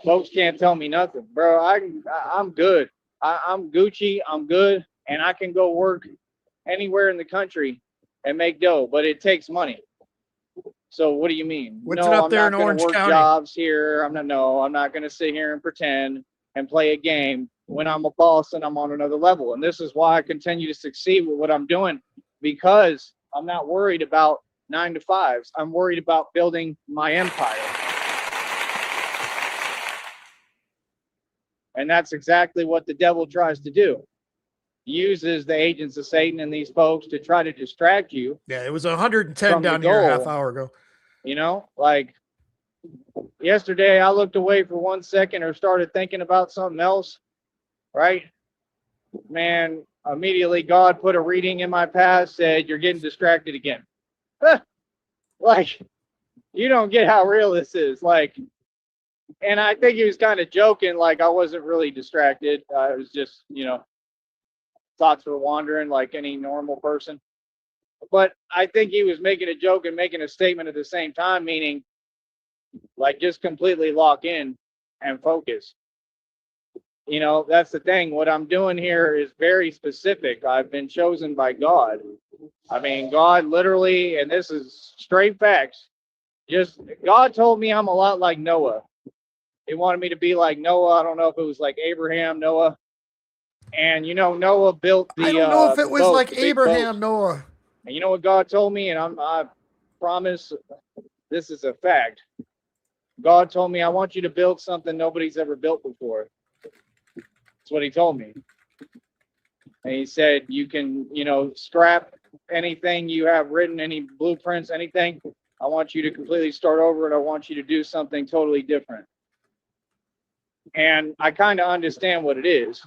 S2: Folks can't tell me nothing, bro. I'm good. I'm Gucci. I'm good, and I can go work anywhere in the country and make dough, but it takes money. So what do you mean?
S1: What's it
S2: No,
S1: up
S2: I'm
S1: there
S2: not
S1: in
S2: going to
S1: Orange
S2: work
S1: County?
S2: jobs here. I'm not going to sit here and pretend and play a game when I'm a boss and I'm on another level. And this is why I continue to succeed with what I'm doing, because I'm not worried about 9 to 5s. I'm worried about building my empire. And that's exactly what the devil tries to do. He uses the agents of Satan and these folks to try to distract you.
S1: Yeah, it was 110
S2: from the
S1: down here a half
S2: goal.
S1: hour ago.
S2: You know, like yesterday, I looked away for 1 second or started thinking about something else, right? Man, immediately God put a reading in my past, said, you're getting distracted again. Like, you don't get how real this is. Like, and I think he was kind of joking, like I wasn't really distracted. It was just, thoughts were wandering like any normal person. But I think he was making a joke and making a statement at the same time, meaning like just completely lock in and focus. That's the thing. What I'm doing here is very specific. I've been chosen by God. I mean, God literally, and this is straight facts, just God told me I'm a lot like Noah. He wanted me to be like Noah. I don't know if it was like Abraham, Noah. And Noah built the
S1: I don't know if it was
S2: boat,
S1: like
S2: the big
S1: Abraham,
S2: boat.
S1: Noah.
S2: And you know what God told me? And I promise this is a fact. God told me, I want you to build something nobody's ever built before. That's what he told me. And he said, you can, scrap anything you have written, any blueprints, anything. I want you to completely start over, and I want you to do something totally different. And I kind of understand what it is.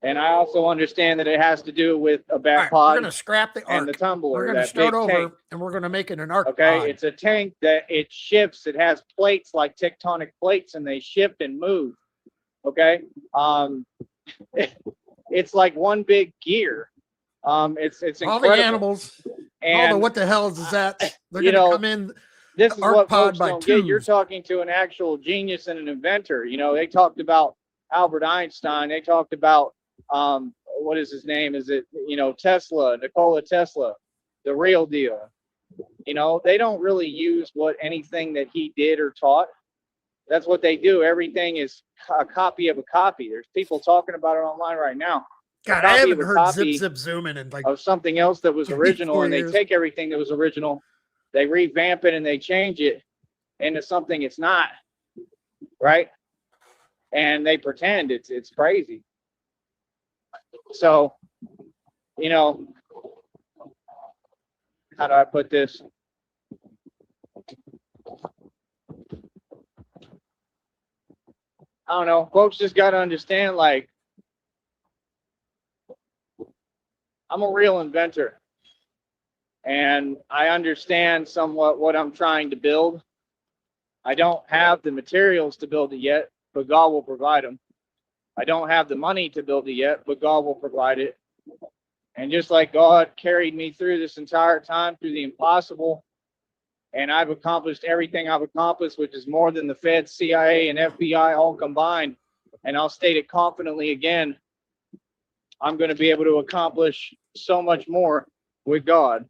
S2: And I also understand that it has to do with a bat
S1: Right,
S2: pod
S1: we're going to scrap the arc.
S2: and the tumbler.
S1: We're going to start over, tank. And we're going to make it an arc
S2: Okay,
S1: pod.
S2: It's a tank that it shifts. It has plates like tectonic plates, and they shift and move. Okay, it's like one big gear. It's
S1: all
S2: incredible.
S1: The animals.
S2: And
S1: what the hell is that? They're going to come in.
S2: This is what folks don't get.
S1: twos.
S2: You're talking to an actual genius and an inventor. They talked about Albert Einstein. They talked about what is his name? Is it Tesla, Nikola Tesla, the real deal. They don't really use anything that he did or taught. That's what they do. Everything is a copy of a copy. There's people talking about it online right now.
S1: God, I haven't heard zip zooming in like
S2: of something else that was original, and they take everything that was original, they revamp it, and they change it into something it's not, right? And they pretend it's crazy. So, how do I put this? I don't know. Folks just got to understand, like, I'm a real inventor. And I understand somewhat what I'm trying to build. I don't have the materials to build it yet, but God will provide them. I don't have the money to build it yet, but God will provide it. And just like God carried me through this entire time, through the impossible, and I've accomplished everything I've accomplished, which is more than the Fed, CIA, and FBI all combined. And I'll state it confidently again, I'm going to be able to accomplish so much more with God.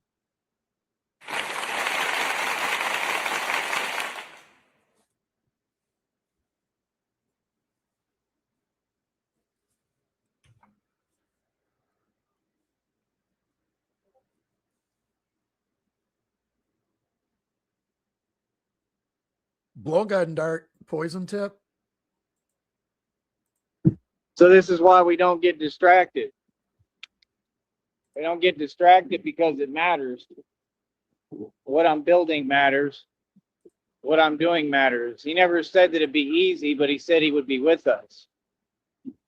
S1: blowgun dart, poison tip.
S2: So this is why we don't get distracted. We don't get distracted because it matters. What I'm building matters. What I'm doing matters. He never said that it'd be easy, but he said he would be with us.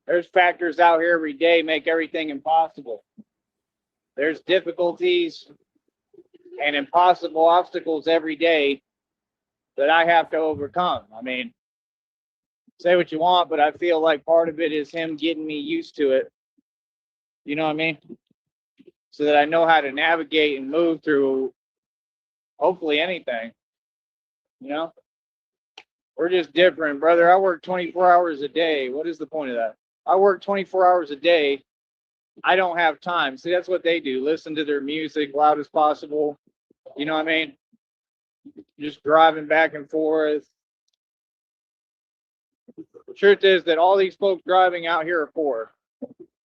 S2: There's factors out here every day make everything impossible. There's difficulties and impossible obstacles every day that I have to overcome. I mean, say what you want, but I feel like part of it is him getting me used to it. You know what I mean? So that I know how to navigate and move through hopefully anything. You know? We're just different, brother. I work 24 hours a day. What is the point of that? I work 24 hours a day. I don't have time. See, that's what they do. Listen to their music loud as possible. You know what I mean? Just driving back and forth. The truth is that all these folks driving out here are poor.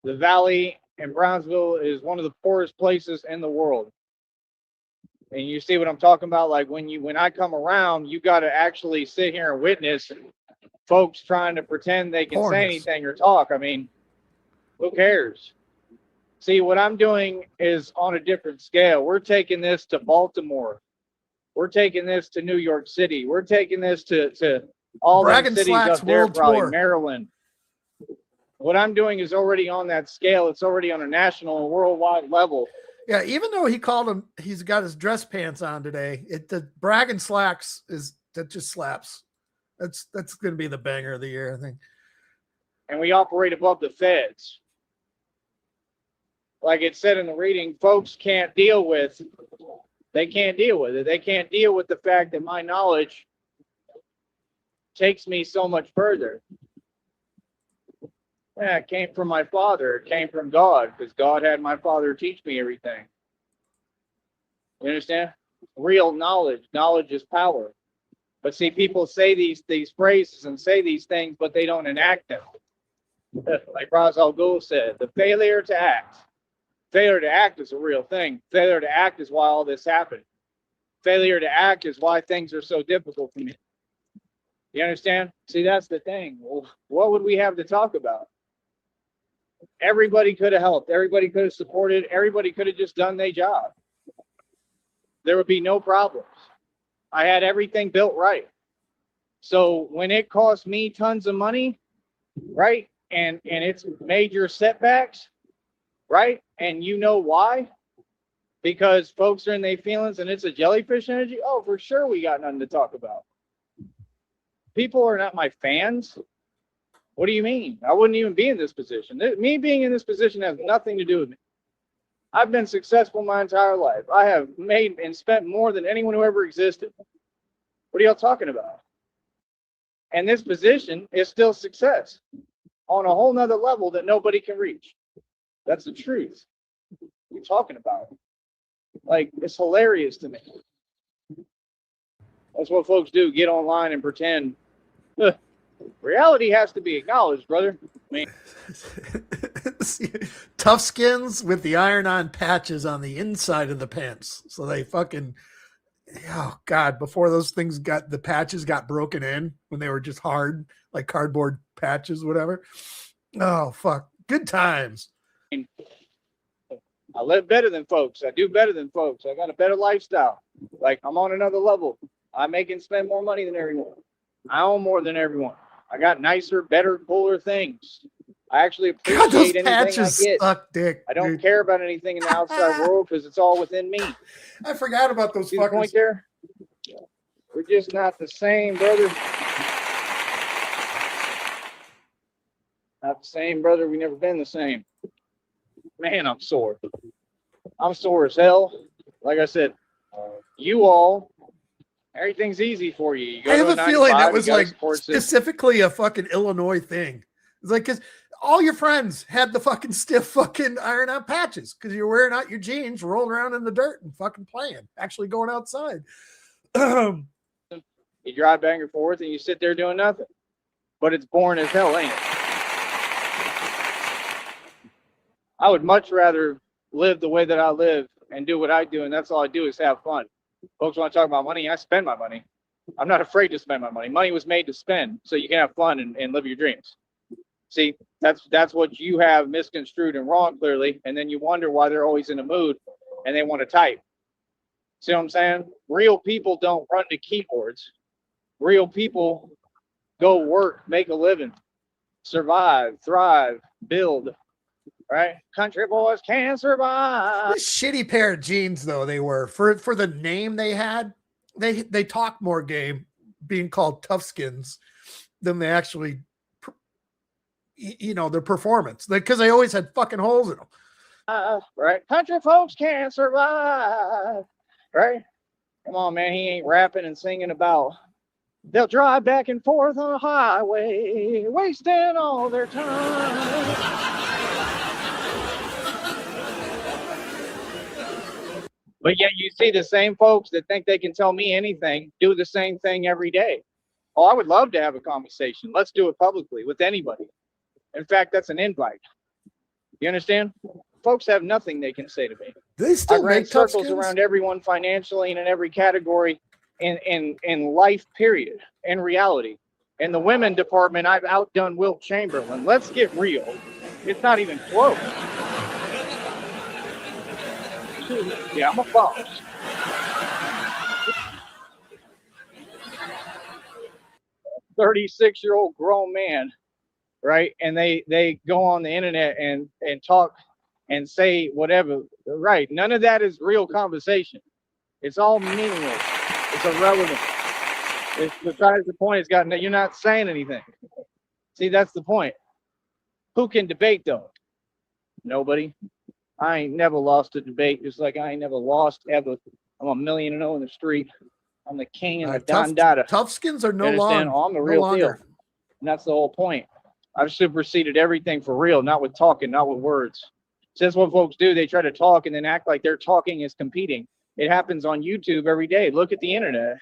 S2: The Valley in Brownsville is one of the poorest places in the world. And you see what I'm talking about? Like when I come around, you got to actually sit here and witness folks trying to pretend they can say anything or talk. I mean, who cares? See, what I'm doing is on a different scale. We're taking this to Baltimore. We're taking this to New York City. We're taking this to all the cities up there, probably Maryland. What I'm doing is already on that scale. It's already on a national and worldwide level.
S3: Yeah, even though he called him, he's got his dress pants on today. The bragging slacks that just slaps. That's going to be the banger of the year, I think.
S2: And we operate above the feds. Like it said in the reading, folks can't deal with. They can't deal with it. They can't deal with the fact that my knowledge takes me so much further. Yeah, it came from my father. It came from God, because God had my father teach me everything. You understand? Real knowledge. Knowledge is power. But see, people say these phrases and say these things, but they don't enact them. Like Ra's al Ghul said, the failure to act. Failure to act is a real thing. Failure to act is why all this happened. Failure to act is why things are so difficult for me. You understand? See, that's the thing. Well, what would we have to talk about? Everybody could have helped. Everybody could have supported. Everybody could have just done their job. There would be no problems. I had everything built right. So when it cost me tons of money, right, and it's major setbacks, right, and you know why? Because folks are in their feelings and it's a jellyfish energy. Oh, for sure we got nothing to talk about. People are not my fans. What do you mean? I wouldn't even be in this position. Me being in this position has nothing to do with me. I've been successful my entire life. I have made and spent more than anyone who ever existed. What are y'all talking about? And this position is still success on a whole nother level that nobody can reach. That's the truth. What are you talking about? Like, it's hilarious to me. That's what folks do. Get online and pretend. Ugh. Reality has to be acknowledged, brother. I mean,
S3: tough skins with the iron-on patches on the inside of the pants, so they fucking. Oh God! Before those things the patches got broken in when they were just hard, like cardboard patches, whatever. Oh fuck! Good times.
S2: I live better than folks. I do better than folks. I got a better lifestyle. Like, I'm on another level. I make and spend more money than everyone. I own more than everyone. I got nicer, better, cooler things. I actually appreciate anything I get.
S3: Suck dick,
S2: I don't care about anything in the outside world because it's all within me.
S3: I forgot about those fuckers.
S2: Point there? We're just not the same, brother. Not the same, brother. We've never been the same. Man, I'm sore. I'm sore as hell. Like I said, you all, everything's easy for you. You go
S3: I have
S2: to
S3: a feeling that was like specifically a fucking Illinois thing. It's like, because all your friends had the fucking stiff fucking iron-on patches because you're wearing out your jeans, rolling around in the dirt and fucking playing, actually going outside.
S2: You drive back and forth and you sit there doing nothing. But it's boring as hell, ain't it? I would much rather live the way that I live and do what I do, and that's all I do is have fun. Folks want to talk about money, I spend my money. I'm not afraid to spend my money. Money was made to spend so you can have fun and live your dreams. See, that's what you have misconstrued and wrong, clearly. And then you wonder why they're always in a mood and they want to type. See what I'm saying? Real people don't run to keyboards. Real people go work, make a living, survive, thrive, build. Right? Country boys can survive.
S3: This shitty pair of jeans, though, they were for the name they had. They talk more game being called Toughskins than they actually, their performance, because they always had fucking holes in them.
S2: Right? Country folks can survive. Right? Come on, man. He ain't rapping and singing about. They'll drive back and forth on the highway, wasting all their time. But yet you see the same folks that think they can tell me anything do the same thing every day. Oh, I would love to have a conversation. Let's do it publicly with anybody. In fact, that's an invite. You understand? Folks have nothing they can say to me.
S3: They still
S2: I ran
S3: make
S2: circles
S3: Toughskins?
S2: around everyone financially and in every category in life, period, in reality. In the women department, I've outdone Wilt Chamberlain. Let's get real. It's not even close. Yeah, I'm a boss. "36-year-old grown man," right? And they go on the internet and talk and say whatever. Right? None of that is real conversation. It's all meaningless. It's irrelevant. It's besides the point. You're not saying anything. See, that's the point. Who can debate though? Nobody. I ain't never lost a debate, just like I ain't never lost ever. I'm 1,000,000-0 in the street. I'm the king of the Don Dada.
S3: Toughskins are no
S2: Understand?
S3: longer.
S2: Oh, I'm the real deal. And that's the whole point. I've superseded everything for real, not with talking, not with words. So that's what folks do. They try to talk and then act like their talking is competing. It happens on YouTube every day. Look at the internet.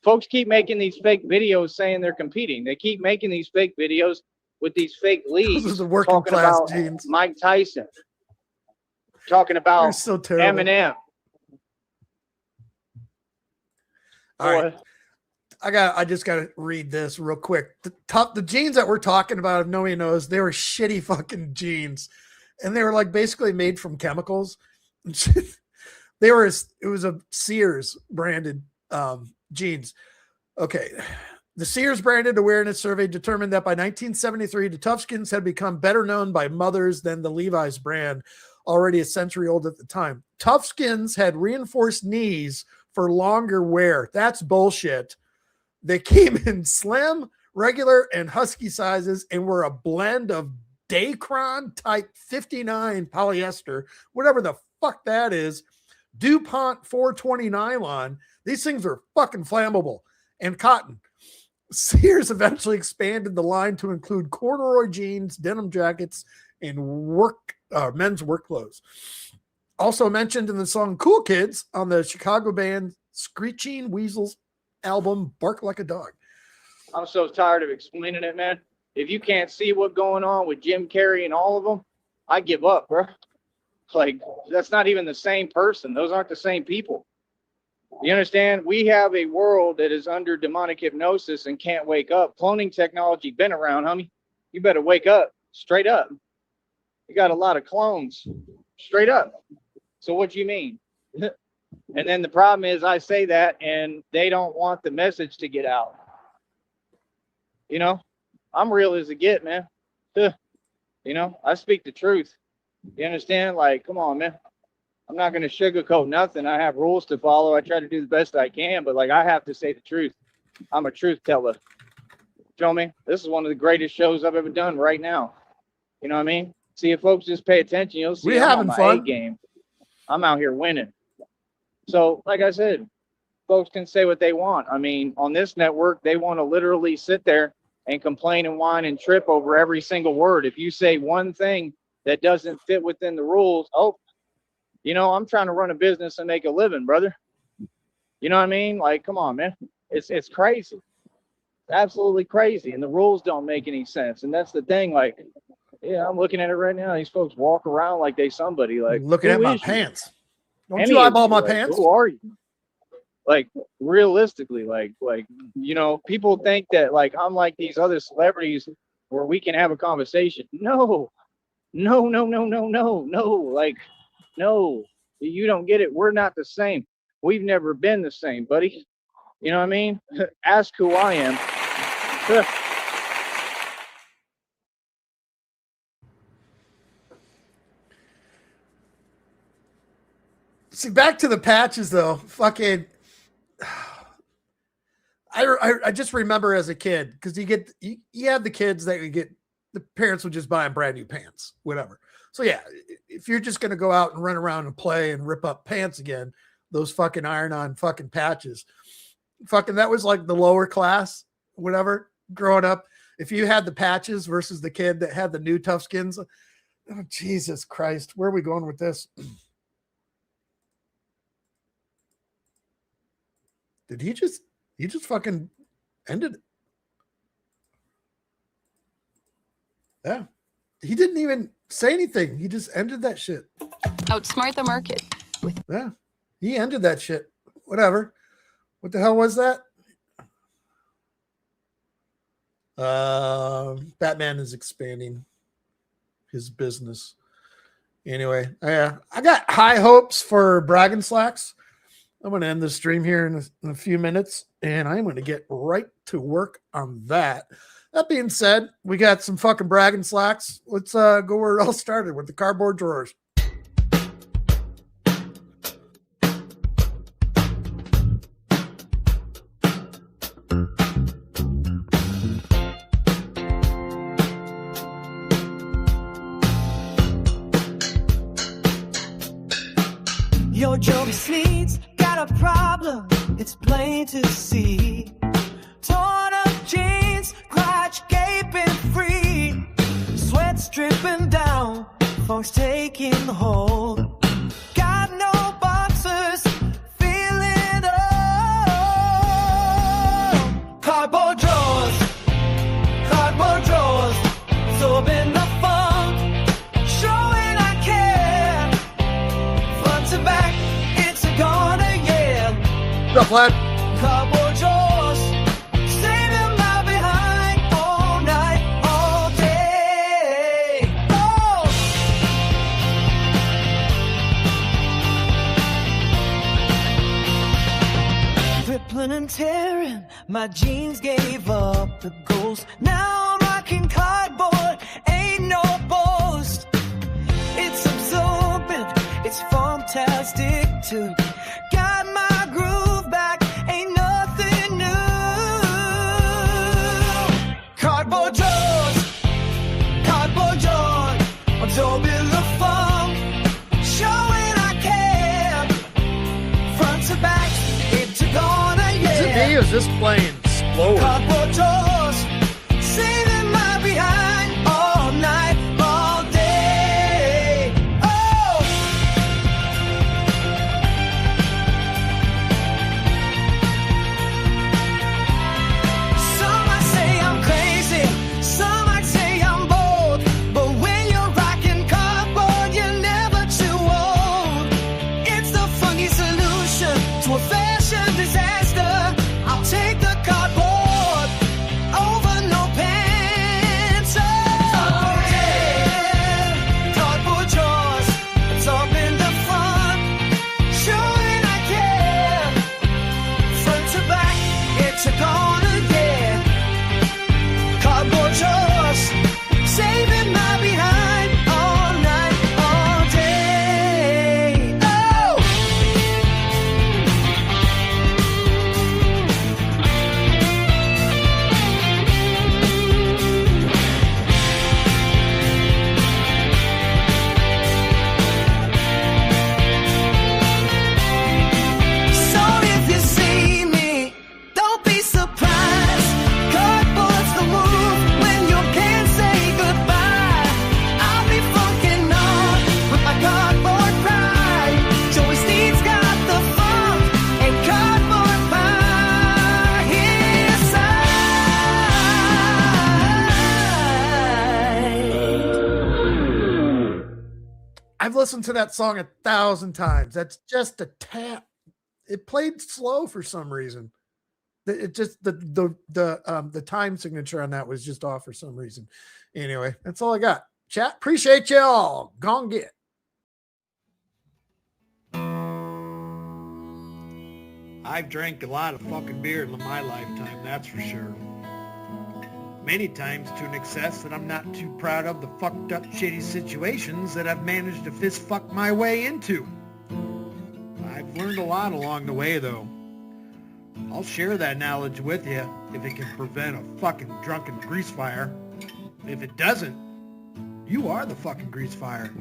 S2: Folks keep making these fake videos saying they're competing. They keep making these fake videos with these fake leagues.
S3: This is the working
S2: talking
S3: class
S2: about
S3: jeans.
S2: Mike Tyson. Talking about
S3: They're so terrible.
S2: Eminem.
S3: All right. I just got to read this real quick. The jeans that we're talking about, if nobody knows, they were shitty fucking jeans. And they were like basically made from chemicals. It was a Sears branded jeans. Okay. The Sears branded awareness survey determined that by 1973, the Toughskins had become better known by mothers than the Levi's brand, already a century old at the time. Toughskins had reinforced knees for longer wear. That's bullshit. They came in slim, regular, and husky sizes and were a blend of Dacron type 59 polyester, whatever the fuck that is, DuPont 420 nylon. These things are fucking flammable, and cotton. Sears eventually expanded the line to include corduroy jeans, denim jackets, and men's work clothes. Also mentioned in the song Cool Kids on the Chicago band Screeching Weasels album Bark Like a Dog.
S2: I'm so tired of explaining it, man. If you can't see what's going on with Jim Carrey and all of them, I give up, bro. Like, that's not even the same person. Those aren't the same people. You understand? We have a world that is under demonic hypnosis and can't wake up. Cloning technology been around, homie. You better wake up. Straight up. You got a lot of clones. Straight up. So what do you mean? And then the problem is I say that and they don't want the message to get out. You know, I'm real as it get, man. You know, I speak the truth. You understand? Like, come on, man. I'm not going to sugarcoat nothing. I have rules to follow. I try to do the best I can, but like I have to say the truth. I'm a truth teller. Show me. This is one of the greatest shows I've ever done right now. You know what I mean? See, if folks just pay attention, you'll see I'm on my A game. I'm out here winning. So, like I said, folks can say what they want. I mean, on this network, they want to literally sit there and complain and whine and trip over every single word. If you say one thing that doesn't fit within the rules, oh, you know, I'm trying to run a business and make a living, brother. You know what I mean? Like, come on, man. It's crazy. It's absolutely crazy. And the rules don't make any sense. And that's the thing. Like, yeah, I'm looking at it right now. These folks walk around like they somebody. Like,
S3: looking at my pants. Don't you eyeball my pants?
S2: Who are you? Like, realistically, like, you know, people think that like I'm like these other celebrities where we can have a conversation. No. Like, no, you don't get it. We're not the same. We've never been the same, buddy. You know what I mean? Ask who I am.
S3: See, back to the patches though. Fucking, I just remember as a kid, because you have the kids that you get, the parents would just buy them brand new pants, whatever. So yeah, if you're just gonna go out and run around and play and rip up pants again, those fucking iron-on fucking patches, fucking, that was like the lower class, whatever. Growing up, if you had the patches versus the kid that had the new tough skins, oh Jesus Christ, where are we going with this? Did he just fucking ended it? Yeah. He didn't even say anything. He just ended that shit.
S4: Outsmart the market.
S3: Yeah. He ended that shit. Whatever. What the hell was that? Batman is expanding his business. Anyway, I got high hopes for Bragging Slacks. I'm going to end the stream here in a few minutes, and I'm going to get right to work on that. That being said, we got some fucking Bragging Slacks. Let's go where it all started, with the cardboard drawers.
S5: Your Joey Sneed's got a problem, it's plain to see. Torn up jeans, crotch gaping free. Sweat's dripping down, funk's taking hold. Got no boxers, feeling old. Cardboard drawers, absorbing the funk, showing I care. Front to back, it's a gonna, yeah.
S3: What's up, lad?
S5: Cardboard drawers, saving my behind all night, all day. Oh! Rippling and tearing, my jeans gave up the ghost. Now I'm rocking cardboard, ain't no boast. It's absorbent, it's fantastic too. Got my groove back, ain't nothing new. Cardboard drawers, absorbing the funk, showing I care. Front to back, it's a gonna, yeah.
S3: Is it me or is this playing slower?
S5: Cardboard drawers, saving my behind all night, all day. Oh! Some might say I'm crazy, some might say I'm bold, but when you're rocking cardboard, you're never too old. It's the funky solution to a fashion disaster. I'll take the cardboard over no pants. Oh, yeah. Cardboard drawers, absorbing the fun, showing I care. Front to back, it's a gonna, yeah. Cardboard drawers, saving my behind all night, all day. Oh! So if you see me, don't be surprised. Cardboard's the move when you can't say goodbye. I'll be funkin' on with my cardboard pride. Joey Sneed's got the funk and cardboard by his side.
S3: I've listened to that song 1,000 times. That's just a tap. It played slow for some reason. It just the time signature on that was just off for some reason. Anyway, that's all I got. Chat, appreciate y'all. Gone get.
S1: I've drank a lot of fucking beer in my lifetime, that's for sure. Many times to an excess that I'm not too proud of the fucked up shitty situations that I've managed to fist fuck my way into. I've learned a lot along the way though. I'll share that knowledge with you if it can prevent a fucking drunken grease fire. If it doesn't, you are the fucking grease fire.